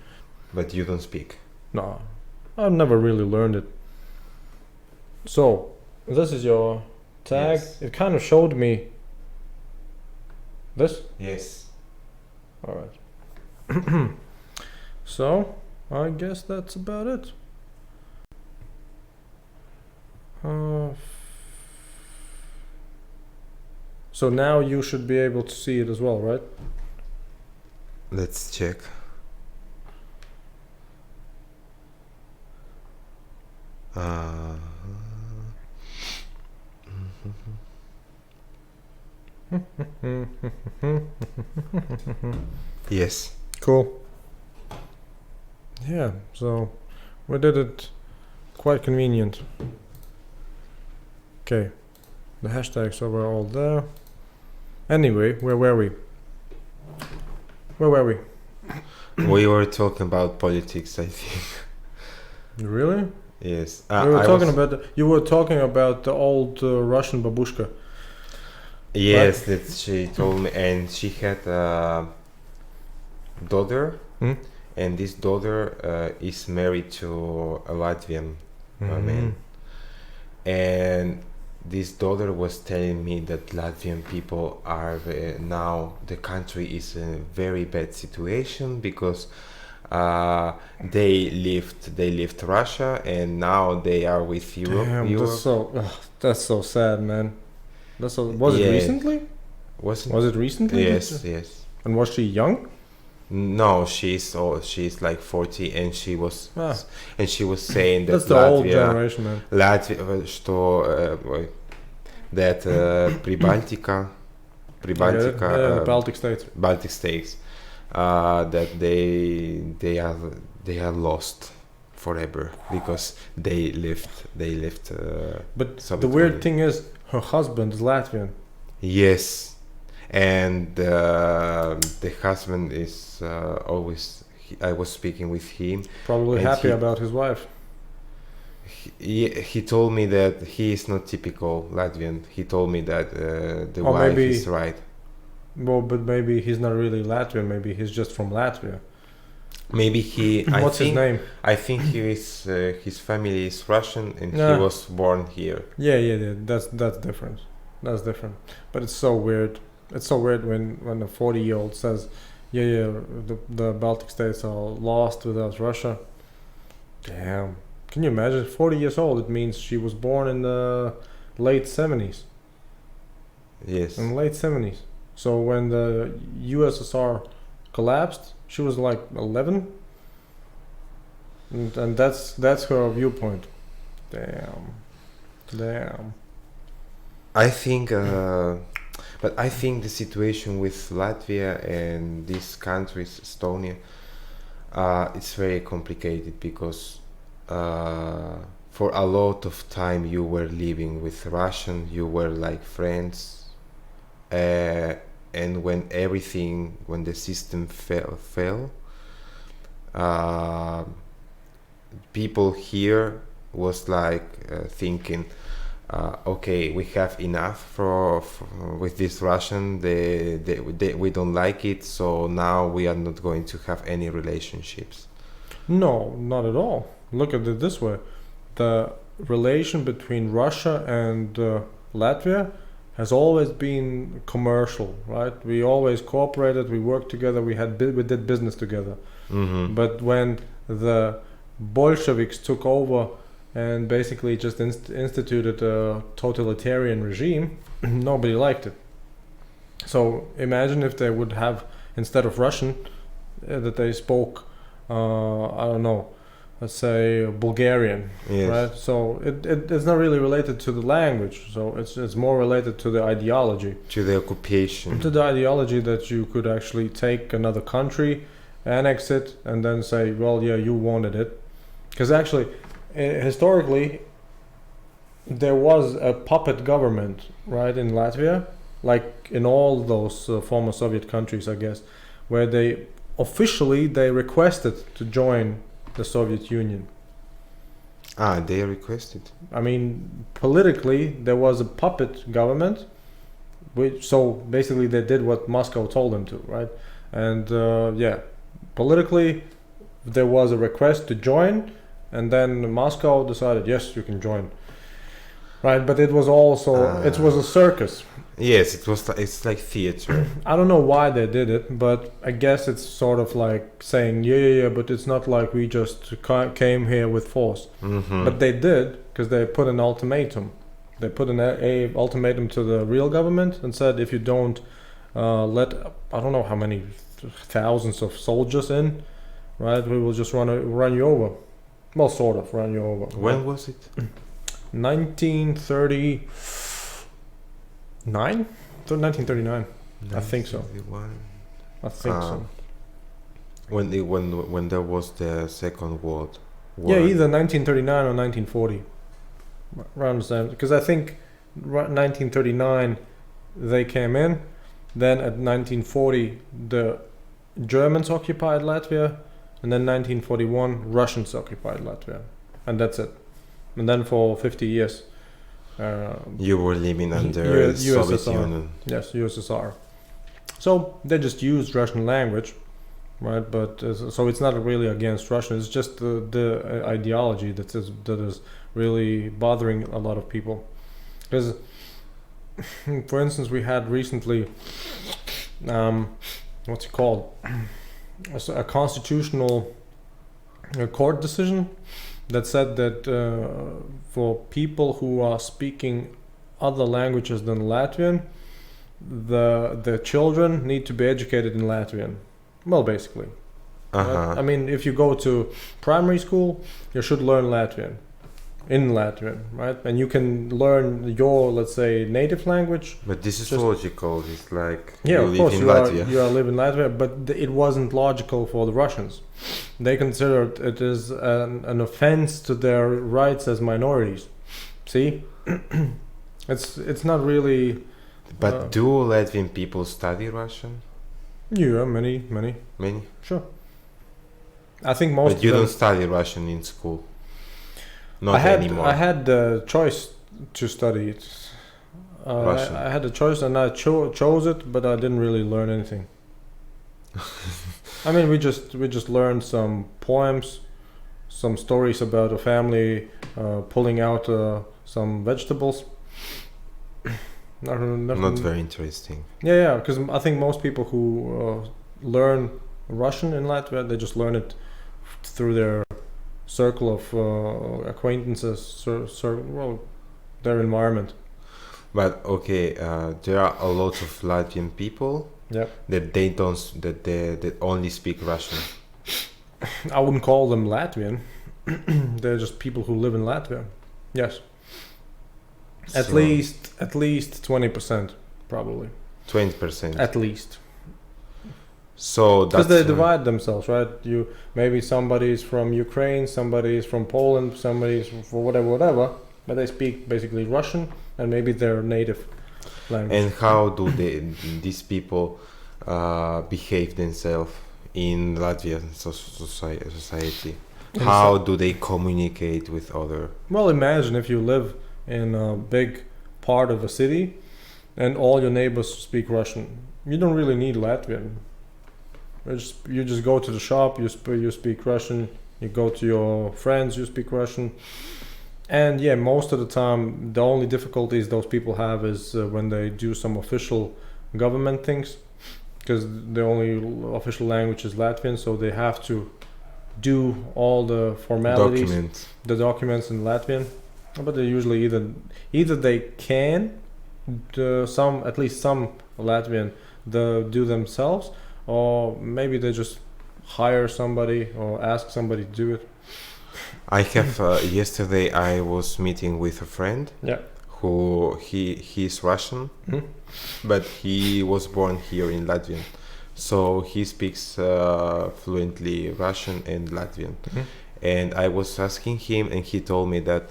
But you don't speak? No, I've never really learned it. So, this is your tag. Yes. It kind of showed me this. Yes. All right. So, I guess that's about it. So now you should be able to see it as well, right? Let's check. Yes. Cool. Yeah, so we did it quite convenient. Okay, the hashtags are all there. Anyway, where were we? We were talking about politics, I think. Really? Yes. We were talking about you were talking about the old Russian babushka. Yes, right? that she told me, and she had a daughter, and this daughter is married to a Latvian man, and this daughter was telling me that Latvian people are now the country is in a very bad situation because they left Russia and now they are with Europe. Damn, that's so sad, man. Was it recently? Was it recently? Yes. And was she young? No, she's like 40, and she was saying that that's the Latvia, old generation, man. Latvia, that Pribалтика, the Baltic states. That they are lost forever because they left. But Soviet the weird Union. thing is, her husband is Latvian. Yes, and the husband is always. I was speaking with him. Probably happy about his wife. He told me that he is not typical Latvian. He told me that the wife is right. Well, but maybe he's not really Latvian. Maybe he's just from Latvia. Maybe he. What's his name? I think he is. His family is Russian, and he was born here. Yeah. That's different. That's different. But it's so weird. It's so weird when a 40-year-old says, "Yeah, the Baltic states are lost without Russia." Damn. Can you imagine? 40 years old. It means she was born in the late 70s. Yes. In the late 70s. So when the USSR collapsed, she was like 11, and that's her viewpoint. Damn. I think, but I think the situation with Latvia and these countries, Estonia, it's very complicated because for a lot of time you were living with Russian, you were like friends. And when the system fell, people here was like thinking, okay, we have enough with this Russian. We don't like it, so now we are not going to have any relationships. No, not at all. Look at it this way: the relation between Russia and Latvia has always been commercial, right? We always cooperated, we worked together, we did business together. But when the Bolsheviks took over and basically just instituted a totalitarian regime, nobody liked it. So imagine if they would have, instead of Russian, that they spoke, I don't know, let's say Bulgarian, Yes. right? So it's not really related to the language. So it's more related to the ideology. To the occupation. To the ideology that you could actually take another country, annex it, and then say, well, yeah, you wanted it. Because actually, historically, there was a puppet government, right, in Latvia, like in all those former Soviet countries, I guess, where they officially requested to join the Soviet Union. They requested. I mean, politically, there was a puppet government, so basically they did what Moscow told them to, right? And politically, there was a request to join, and then Moscow decided, yes, you can join, right? But it was also it was a circus. Yes, it's like theater. I don't know why they did it, but I guess it's sort of like saying, yeah, but it's not like we just came here with force. But they did, because they put an ultimatum. They put an ultimatum to the real government and said, if you don't let, I don't know how many thousands of soldiers in, right, we will just run you over. Well, sort of run you over. When was it? 1939? 1939. I think so. 1931. I think so. When there was the Second World War. Yeah, either 1939 or 1940. Around the same. Because I think 1939 they came in. Then at 1940 the Germans occupied Latvia, and then 1941 Russians occupied Latvia, and that's it. And then for 50 years. You were living under Soviet USSR. Union. Yes, USSR. So they just used Russian language, right? But so it's not really against Russian. It's just the ideology that is really bothering a lot of people. Because, for instance, we had recently, what's it called? A constitutional court decision that said that for people who are speaking other languages than Latvian, the children need to be educated in Latvian. Well, basically. Right? I mean, if you go to primary school, you should learn Latvian. In Latvian, right? And you can learn your, let's say, native language. But this is logical. It's like yeah, you of live course in you Latvia. you are living in Latvia, but it wasn't logical for the Russians. They considered it as an offense to their rights as minorities. See, it's not really. But do Latvian people study Russian? Yeah, many. Many. Sure. I think most. But you of them, don't study Russian in school. Not I had anymore. I had the choice to study it. Russian. I had the choice and I chose it, but I didn't really learn anything. I mean, we just learned some poems, some stories about a family pulling out some vegetables. Not very interesting. Yeah, because I think most people who learn Russian in Latvia, they just learn it through their circle of acquaintances, well, their environment. But okay, there are a lot of Latvian people Yep. that only speak Russian. I wouldn't call them Latvian. They're just people who live in Latvia. Yes. At least 20%, probably. 20%. At least. So that's Because they divide themselves, right? Maybe somebody is from Ukraine, somebody is from Poland, somebody is from whatever, but they speak basically Russian and maybe their native language. And how do these people behave themselves in Latvian society? How do they communicate with other? Well, imagine if you live in a big part of a city and all your neighbors speak Russian. You don't really need Latvian. You just go to the shop, you speak Russian. You go to your friends, you speak Russian. And yeah, most of the time, the only difficulties those people have is when they do some official government things, because the only official language is Latvian, so they have to do all the formalities, Documents. the documents in Latvian. But they usually either they can some at least some Latvian do themselves, or maybe they just hire somebody or ask somebody to do it. I have yesterday I was meeting with a friend Yeah. who he's Russian, Mhm. but he was born here in Latvian, so he speaks fluently Russian and Latvian. Mhm. And I was asking him, and he told me that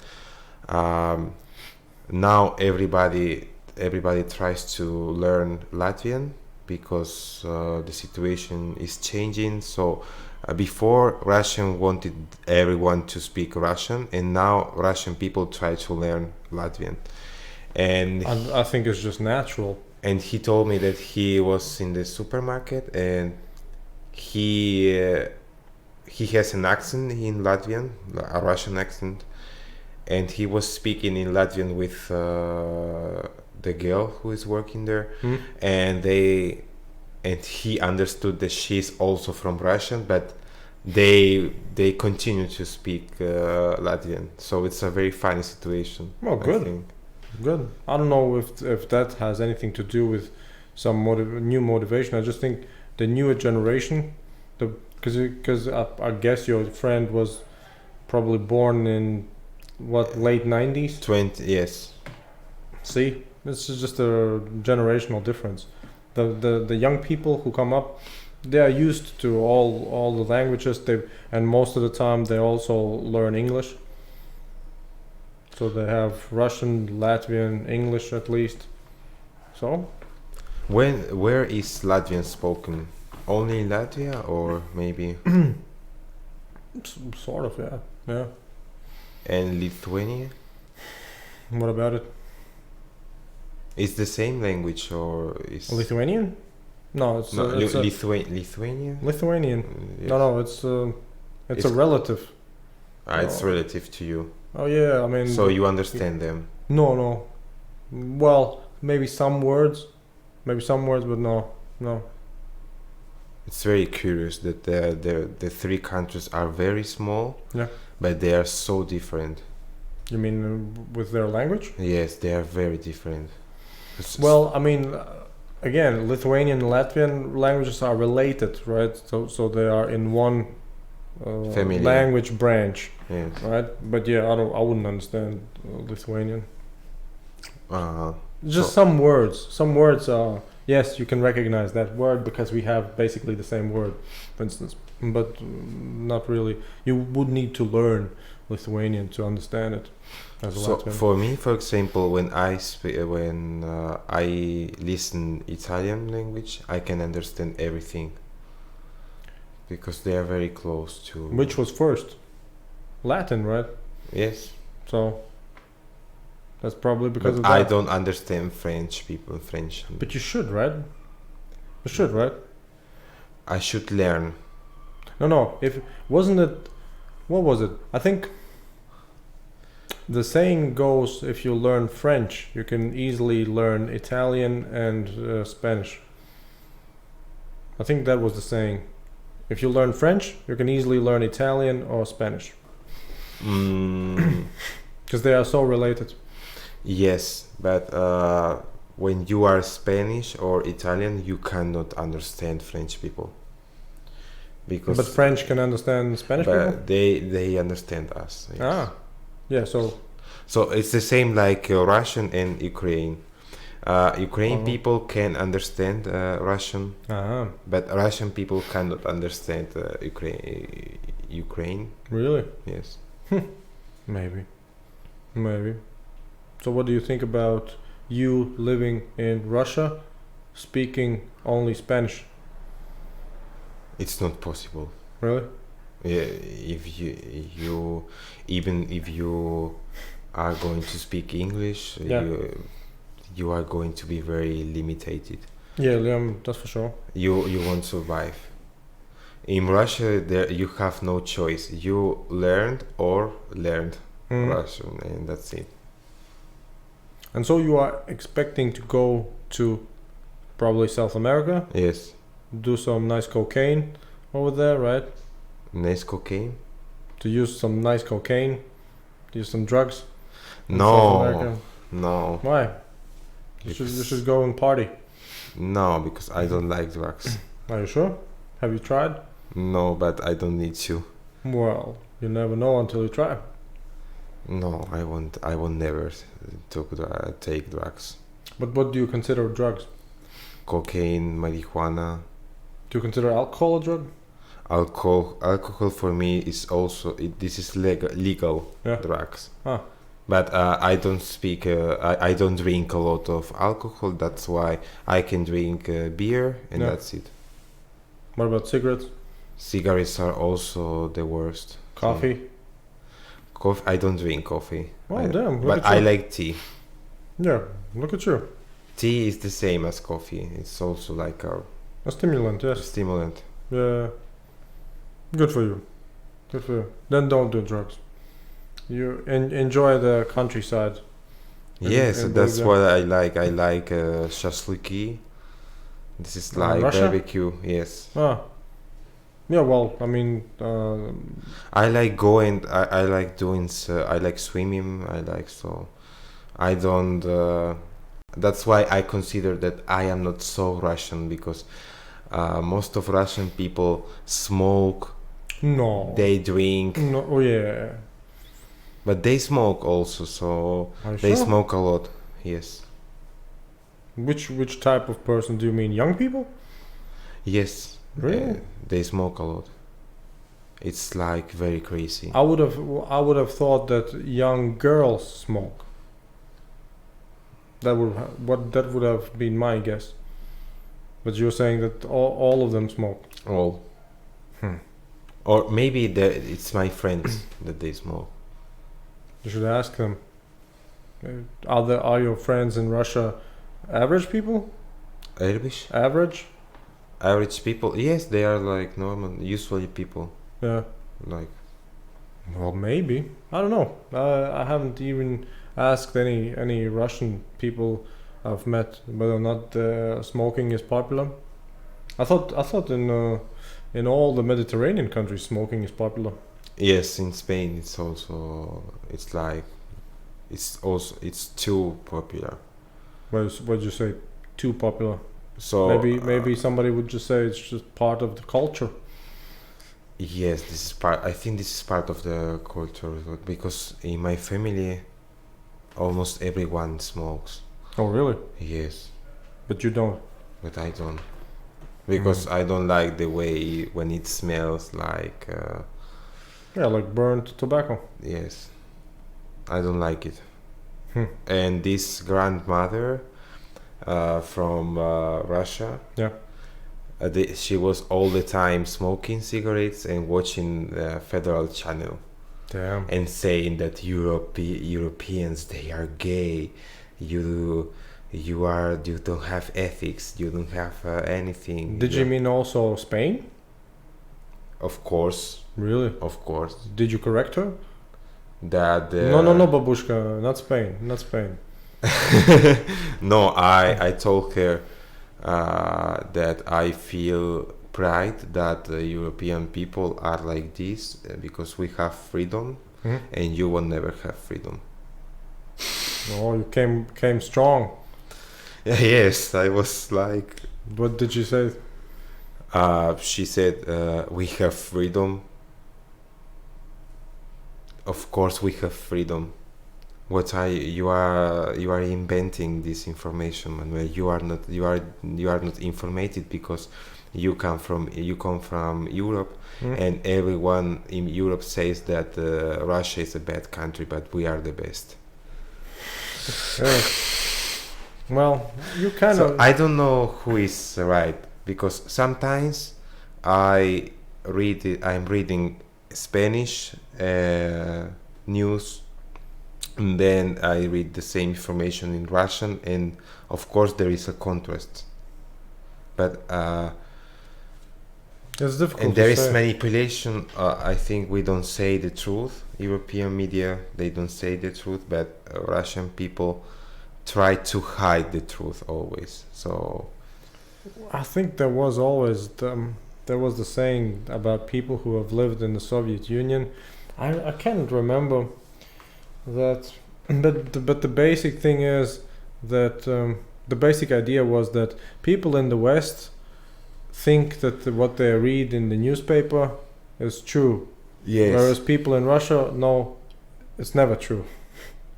now everybody tries to learn Latvian because the situation is changing. So before, Russian wanted everyone to speak Russian, and now Russian people try to learn Latvian. And I think it's just natural. and he told me that he was in the supermarket, and he has an accent in Latvian, a Russian accent, and he was speaking in Latvian with the girl who is working there, Hmm? and he understood that she's also from Russian, but they continue to speak Latvian. So it's a very funny situation. Oh, I good. think. Good. I don't know if that has anything to do with some new motivation. I just think the newer generation, because I guess your friend was probably born in what, late 90s. 20, yes. See, this is just a generational difference. The young people who come up, they are used to all the languages. And most of the time they also learn English. So they have Russian, Latvian, English at least. So Where is Latvian spoken? Only in Latvia, or maybe sort of, yeah, yeah. and Lithuania? What about it? Is the same language, or is Lithuanian? No, it's no, it's Lithuania? Lithuanian. Yes. No, it's a relative. It's Oh. relative to you, Oh yeah, I mean. so you understand them. No. Well, maybe some words, but no. It's very curious that the three countries are very small, Yeah. but they are so different. You mean with their language? Yes, they are very different. Well, I mean, again, Lithuanian and Latvian languages are related, right? So they are in one Family. language branch, yes. right? But yeah, I wouldn't understand Lithuanian. Just So- some words. Some words are, yes, you can recognize that word because we have basically the same word, for instance. But not really. You would need to learn Lithuanian to understand it as a So Latvian. for me, for example, when I listen Italian language, I can understand everything because they are very close to. Which was first? Latin, right? Yes, So that's probably because but of that. I don't understand French people. French. But you should, right? You should, right? I should learn. No. If wasn't it, what was it? I think the saying goes: if you learn French, you can easily learn Italian and Spanish. I think that was the saying. If you learn French, you can easily learn Italian or Spanish Mm, because they are so related. yes, but when you are Spanish or Italian, you cannot understand French people because. But French can understand Spanish but people. they understand us. Yes. Ah, yeah. So it's the same like Russian and Ukraine. Ukraine Uh-huh. people can understand Russian, Ah, but Russian people cannot understand Ukraine. really? Yes. Maybe. So what do you think about you living in Russia, speaking only Spanish? It's not possible. Really? Yeah, if you even if you are going to speak English, Yeah. you are going to be very limited. Yeah, Liam, that's for sure. You won't survive. In Russia, there you have no choice. You learned or learned. Russian, and that's it. And so you are expecting to go to probably South America, Yes. do some nice cocaine over there, right? Nice cocaine? To use some nice cocaine, use some drugs in South No, America. no. Why? You should go and party. No, because I don't like drugs. Are you sure? Have you tried? No, but I don't need to. Well, you never know until you try. No, I won't. I will never take drugs. But what do you consider drugs? Cocaine, marijuana, Do you consider alcohol a drug? alcohol. Alcohol for me is also this is legal Yeah. drugs. Ah. But I don't speak. I don't drink a lot of alcohol. That's why I can drink beer, and Yeah. that's it. What about cigarettes? Cigarettes are also the worst. Coffee? Coffee. I don't drink coffee. Oh, damn. Look But at I you. like tea. Yeah, look at you. Tea is the same as coffee. It's also like A stimulant, a yes. stimulant. Yeah. Good for you. Good for you. Then don't do drugs. You enjoy the countryside. Yes, in that's Bulgaria. what I like. I like shashlyki. This is like Russia? barbecue. Yes. Ah. Yeah, well, I mean, I like going. I like doing. I like swimming. I like so. I don't. That's why I consider that I am not so Russian because most of Russian people smoke. no. They drink, No, oh yeah. but they smoke also. So Are you they sure? smoke a lot. Yes. Which type of person do you mean? Young people? Yes. Really? They smoke a lot. It's like very crazy. I would have thought that young girls smoke. That would have been my guess. But you're saying that all of them smoke. All. Hmm. Or maybe it's my friends that they smoke. You should ask them. Are your friends in Russia average people? Average? Average? Average people? Yes, they are like normal, usually people. Yeah. Like, Well, maybe. I don't know. I haven't even asked any Russian people I've met whether or not smoking is popular. I thought in all the Mediterranean countries smoking is popular. yes, in Spain it's too popular. What'd you say? Too popular. So Maybe somebody would just say it's just part of the culture. yes, this is part. I think this is part of the culture because in my family, almost everyone smokes. Oh, really? Yes, But you don't. but I don't because I don't like the way when it smells like. Yeah, like burnt tobacco. Yes, I don't like it. Hmm. And this grandmother from Russia, Yeah. she was all the time smoking cigarettes and watching the Federal Channel Damn. and saying that Europeans they are gay. You don't have ethics. You don't have anything. Did you mean also Spain? Of course, Really? of course. Did you correct her? That No, babushka, not Spain, not Spain. No, I told her that I feel pride that the European people are like this because we have freedom Mhm. and you will never have freedom. Oh, you came strong. Yes, I was like, What did you say? she said, we have freedom. Of course, we have freedom. You are inventing this information, Manuel. You are not informated because you come from Europe, and everyone in Europe says that Russia is a bad country, but we are the best. Yeah. Well, you kind So of. I don't know who is right because sometimes I'm reading Spanish news, and then I read the same information in Russian, and of course there is a contrast. But It's difficult And to there is say. manipulation. I think we don't say the truth. European media, they don't say the truth, but Russian people try to hide the truth always. So I think there was the saying about people who have lived in the Soviet Union. I can't remember that, but the basic thing is that the basic idea was that people in the West think that what they read in the newspaper is true, yes, whereas people in Russia know it's never true.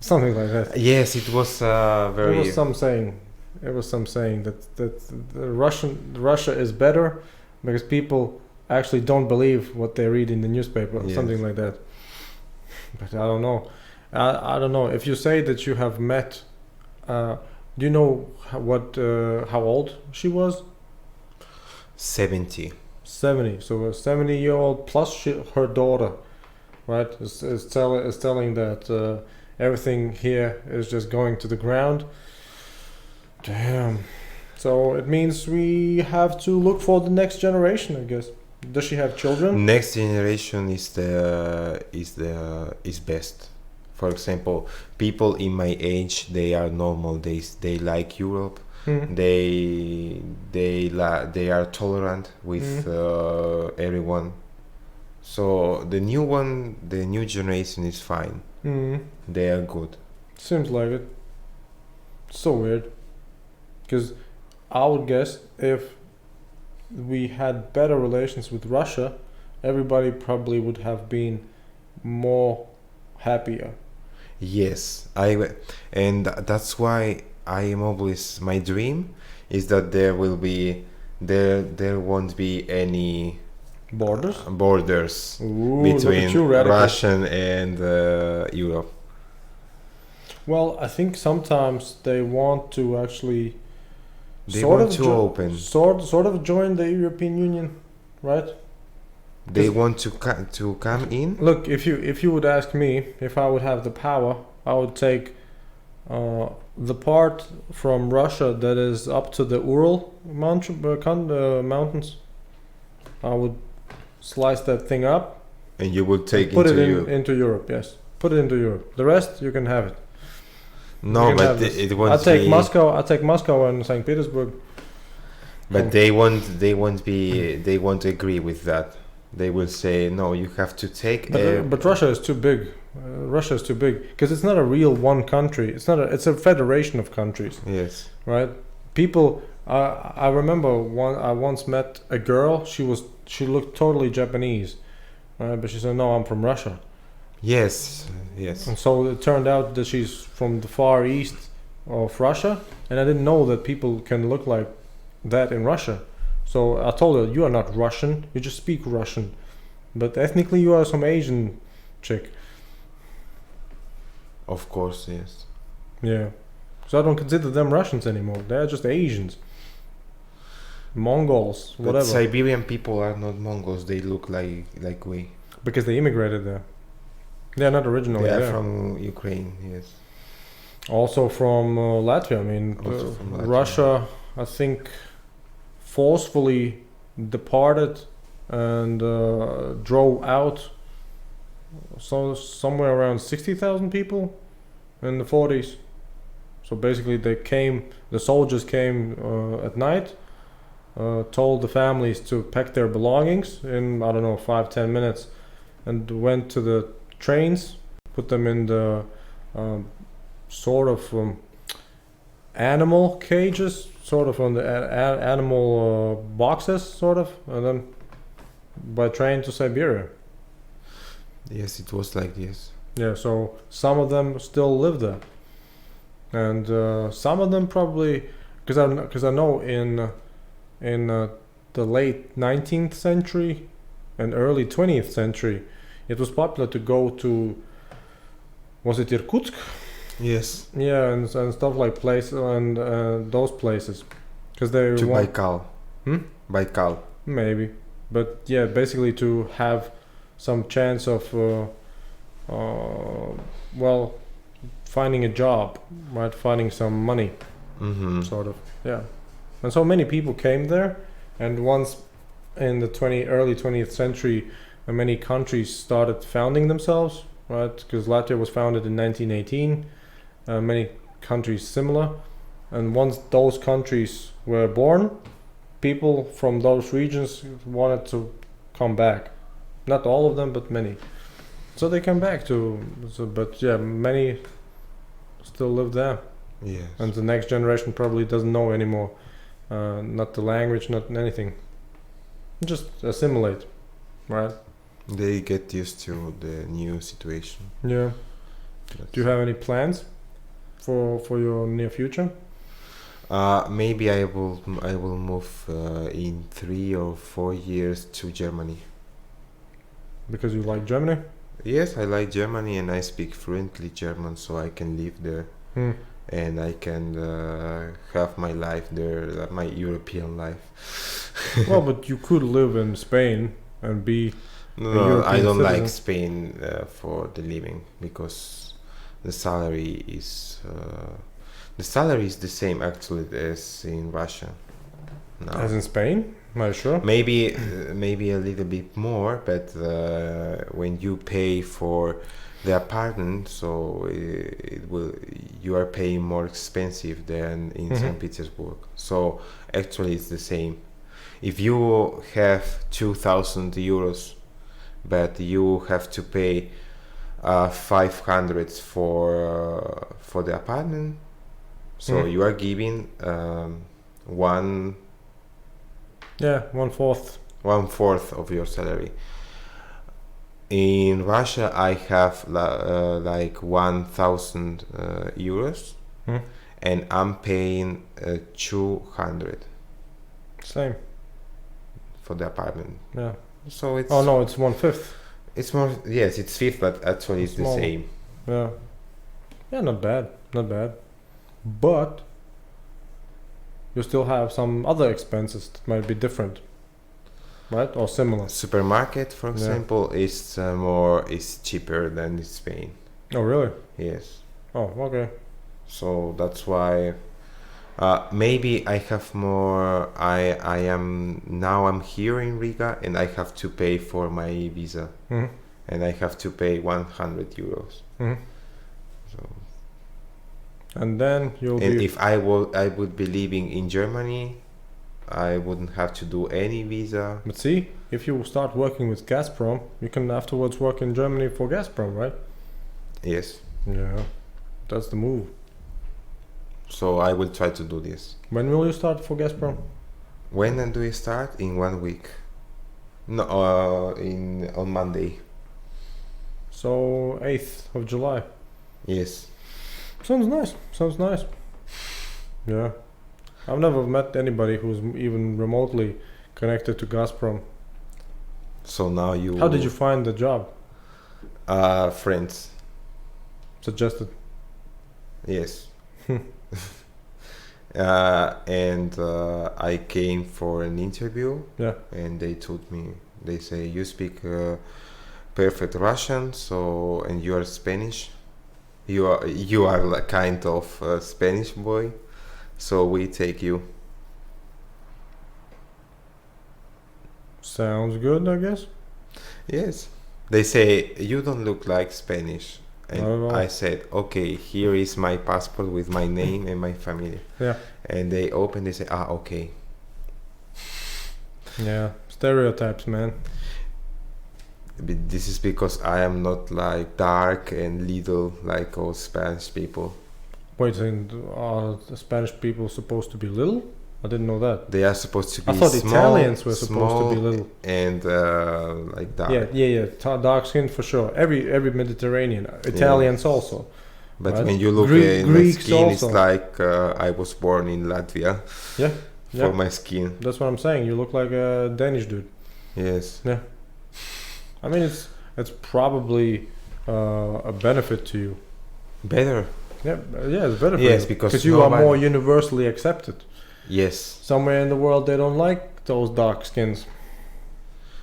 Something like that. yes, it was There very was some saying. It was some saying that the Russia is better because people actually don't believe what they read in the newspaper, Yes. something like that. But I don't know. I don't know. If you say that you have met, do you know how old she was? 70. 70. So a 70-year-old plus her daughter, right? Is telling that everything here is just going to the ground. Damn. So it means we have to look for the next generation, I guess. Does she have children? Next generation is best. For example, people in my age, they are normal. They like Europe. Hmm. They are tolerant with everyone. So the new generation is fine. Hmm. They are good. Seems like it. So weird. Because I would guess if we had better relations with Russia, everybody probably would have been more happier. Yes, and that's why I am always, my dream is that there won't be any Borders? borders Ooh, look at between you, radical. Russian and Europe. Well, I think sometimes they want to actually They want to open. sort of join the European Union, right? They want to come in. Look, if you would ask me if I would have the power, I would take the part from Russia that is up to the Ural mountains. I would slice that thing up, And you will take put into it Europe. into Europe. Yes, put it into Europe. The rest you can have it. No, You can but have this. it won't I take be. Moscow. I take Moscow and Saint Petersburg. But they won't be. They won't agree with that. They will say no. You have to take. But Russia is too big. Russia is too big because it's not a real one country. It's not. It's a federation of countries, Yes. right? People. I remember I once met a girl. She looked totally Japanese, right? But she said, "No, I'm from Russia." Yes. Yes. And so it turned out that she's from the far east of Russia, and I didn't know that people can look like that in Russia. So I told her, "You are not Russian. You just speak Russian, but ethnically you are some Asian chick." Of course. Yes. Yeah. So I don't consider them Russians anymore. They're just Asians, Mongols, But whatever, Siberian people are not Mongols. They look like we. because they immigrated there. They're not originally They are there. from Ukraine. Yes. Also from Latvia. I mean, Also from Latvia. Russia, I think, forcefully departed and drove out somewhere around 60,000 people in the 40s. So basically, the soldiers came at night, told the families to pack their belongings in, I don't know, 5-10 minutes, and went to the trains, put them in the sort of animal cages, sort of on the animal boxes, sort of, and then by train to Siberia. Yes, it was like this. Yeah, so some of them still live there, and some of them probably, because I know in the late 19th century and early 20th century, it was popular to go to, was it Irkutsk? Yes. Yeah, and stuff like and those places, because they To want Baikal. Hmm? Baikal. maybe, but yeah, basically to have some chance of well, finding a job, right, finding some money, Mm-hmm. sort of, yeah. And so many people came there, and once in the early 20th century, many countries started founding themselves, right? Because Latvia was founded in 1918. Many countries similar, and once those countries were born, people from those regions wanted to come back. Not all of them, but many. So they came back to. But yeah, many still live there, Yes. and the next generation probably doesn't know anymore. Not the language, not anything. Just assimilate, right? They get used to the new situation. Yeah. That's- Do you have any plans for your near future? Maybe I will move in 3 or 4 years to Germany. Because you like Germany? Yes, I like Germany and I speak fluently German, so I can live there Hmm. and I can have my life there, my European life. Well, but you could live in Spain and be. No, A I European don't citizen. like Spain for the living because the salary is the same actually as in Russia. Now. As in Spain? Are you sure? Maybe a little bit more, but when you pay for the apartment, so it will you are paying more expensive than in Mhm. St. Petersburg. So actually, it's the same. If you have 2,000 euros, but you have to pay 500 for the apartment, so Mm. you are giving one. Yeah, 1/4. 1/4 of your salary. In Russia, I have like 1,000 euros, Hmm. and I'm paying 200 Same. for the apartment. Yeah. So it's Oh no, it's 1/5. it's more, yes, it's fifth, but actually it's the Small. same. Yeah. Yeah, not bad. Not bad. But you still have some other expenses that might be different, right? Or similar. Supermarket, for Yeah. example, is cheaper than in Spain. Oh really? Yes. Oh, okay. So that's why maybe I have more. I'm here in Riga and I have to pay for my visa Hmm. and I have to pay 100 euros. Hmm. So And then you'll and be. if I would be living in Germany, I wouldn't have to do any visa. But see, if you start working with Gazprom, you can afterwards work in Germany for Gazprom, right? Yes. Yeah. That's the move. So I will try to do this. When will you start for Gazprom? When do we start? In 1 week. No, on Monday. So 8th of July. Yes. Sounds nice. Sounds nice. Yeah. I've never met anybody who's even remotely connected to Gazprom. So now you. How did you find the job? Friends. Suggested. Yes. And I came for an interview. Yeah. And they told me, they say you speak perfect Russian, so and you are Spanish. You are like kind of a Spanish boy, so we take you. Sounds good, I guess. Yes. They say you don't look like Spanish. Not at And all. I said, okay, here is my passport with my name and my family. Yeah. And they open, they say, okay. Yeah. Stereotypes, man. But this is because I am not like dark and little like all Spanish people. Wait, and are the Spanish people supposed to be little? I didn't know that. They are supposed to be I thought small, Italians were supposed to be small little. and like dark. Yeah. Dark skin for sure. Every Mediterranean. Italians also. But right. when you look in Greeks my skin, it's also. like I was born in Latvia. Yeah. For Yeah. my skin. That's what I'm saying. You look like a Danish dude. Yes. I mean, it's probably a benefit to you. Better. Yeah, it's better for Yes, you because you are nobody- more universally accepted. Yes. Somewhere in the world, they don't like those dark skins.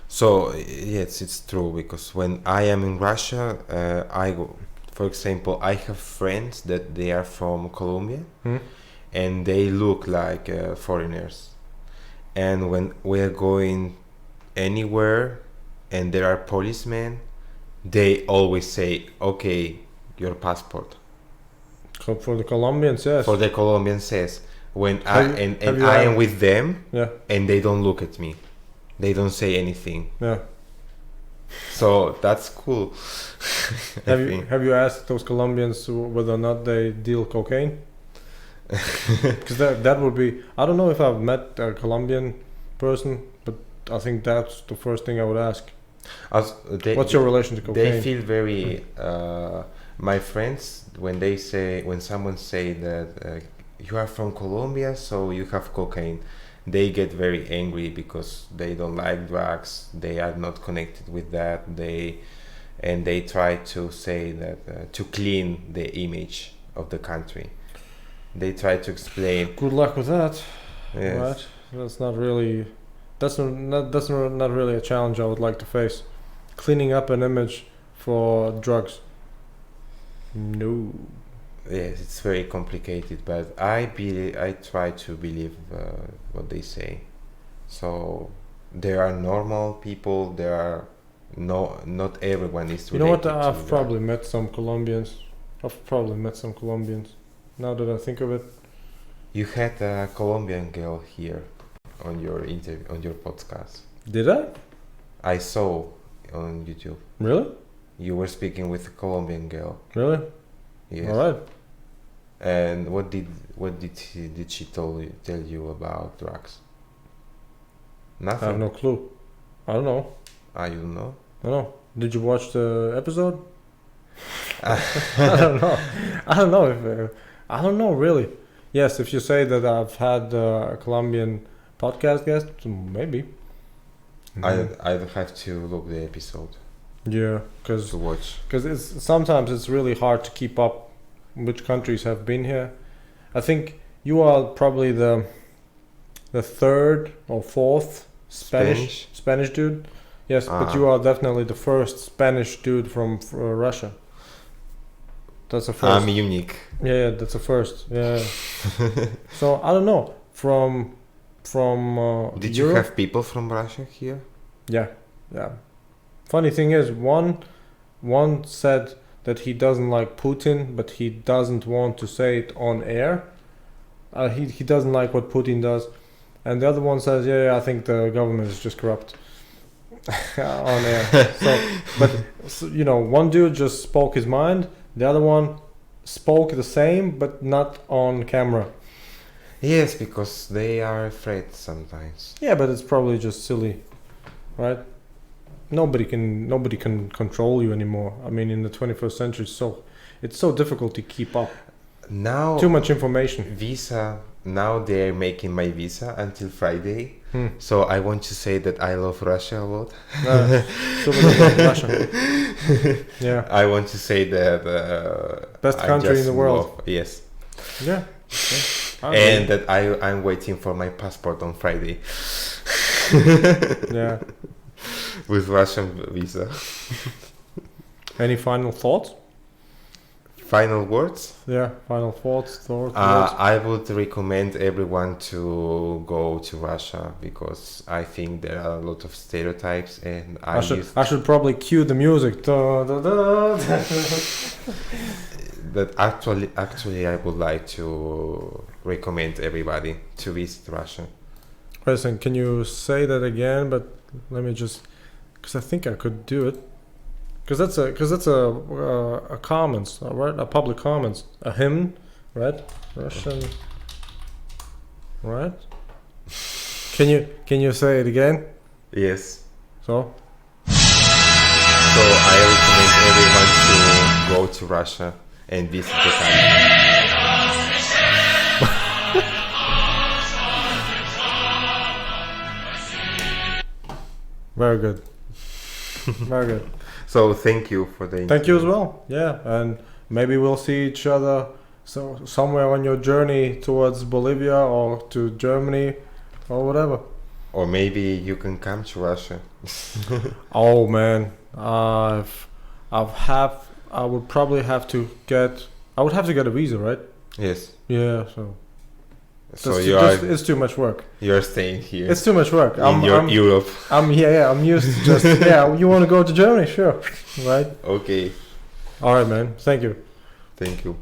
So yes, it's true because when I am in Russia, I go. For example, I have friends that they are from Colombia, Hmm? and they look like foreigners. And when we are going anywhere and there are policemen, they always say, okay, your passport. For the Colombians, yes. For the Colombian says, when Have you I am with them, Yeah, and they don't look at me, they don't say anything. yeah. So that's cool. Have you asked those Colombians whether or not they deal cocaine? Because that would be, I don't know if I've met a Colombian person, but I think that's the first thing I would ask. What's your relation to cocaine? They feel very. My friends, when someone say that you are from Colombia, so you have cocaine, they get very angry because they don't like drugs. They are not connected with that. They try to say that to clean the image of the country. They try to explain. Good luck with that. Yes. Right? That's not really. That's not really a challenge I would like to face. Cleaning up an image for drugs. No. Yes, it's very complicated, but I try to believe what they say. So there are normal people. There are not everyone is related. You know what? to I've that. probably met some Colombians. Now that I think of it. You had a Colombian girl here on your interview, on your podcast. Did I? I saw on YouTube. Really? You were speaking with a Colombian girl. Really? Yes. All right. And what did she tell you about drugs? Nothing. I have no clue. I don't know. You don't know? I don't know. Did you watch the episode? I don't know. I don't know if I don't know really. Yes, if you say that I've had a Colombian podcast guest, maybe. I'd have to look the episode Yeah, to watch. because sometimes it's really hard to keep up which countries have been here. I think you are probably the third or fourth Spanish dude. Yes, but you are definitely the first Spanish dude from Russia. That's a first. I'm unique. Yeah, that's a first. Yeah. So I don't know from Did Europe? you have people from Russia here? Yeah. Funny thing is, one said that he doesn't like Putin, but he doesn't want to say it on air. He doesn't like what Putin does, and the other one says, yeah, I think the government is just corrupt on air. So, one dude just spoke his mind. The other one spoke the same, but not on camera. Yes, because they are afraid sometimes. Yeah, but it's probably just silly, right? Nobody can control you anymore. I mean, in the 21st century, it's so difficult to keep up. Now Too much information. Visa. Now they are making my visa until Friday. So I want to say that I love Russia a lot. Russia. Yeah. I want to say that Best I country in just the world. love- yes. Yeah. And that I'm waiting for my passport on Friday Yeah. with Russian visa. Any final thoughts? Final words? Yeah. Final thoughts. Words? I would recommend everyone to go to Russia because I think there are a lot of stereotypes, and I should probably cue the music. Da, da, da. But actually, I would like to recommend everybody to visit Russia. Listen, can you say that again? But let me just, because I think I could do it. Because that's a commons, right? A public commons, a hymn, right? Russian, right? Can you say it again? Yes. So I recommend everyone to go to Russia and visit the country. very good, very good. So thank you for the Thank you as well. Yeah, and maybe we'll see each other somewhere on your journey towards Bolivia or to Germany or whatever. Or maybe you can come to Russia. Oh man, I would probably have to get. I would have to get a visa, right? Yes. Yeah. So So you are it's too much work. you're staying here It's too much work. in Europe. I'm I'm used to just You want to go to Germany? Sure, right? Okay, All right, man. Thank you. thank you.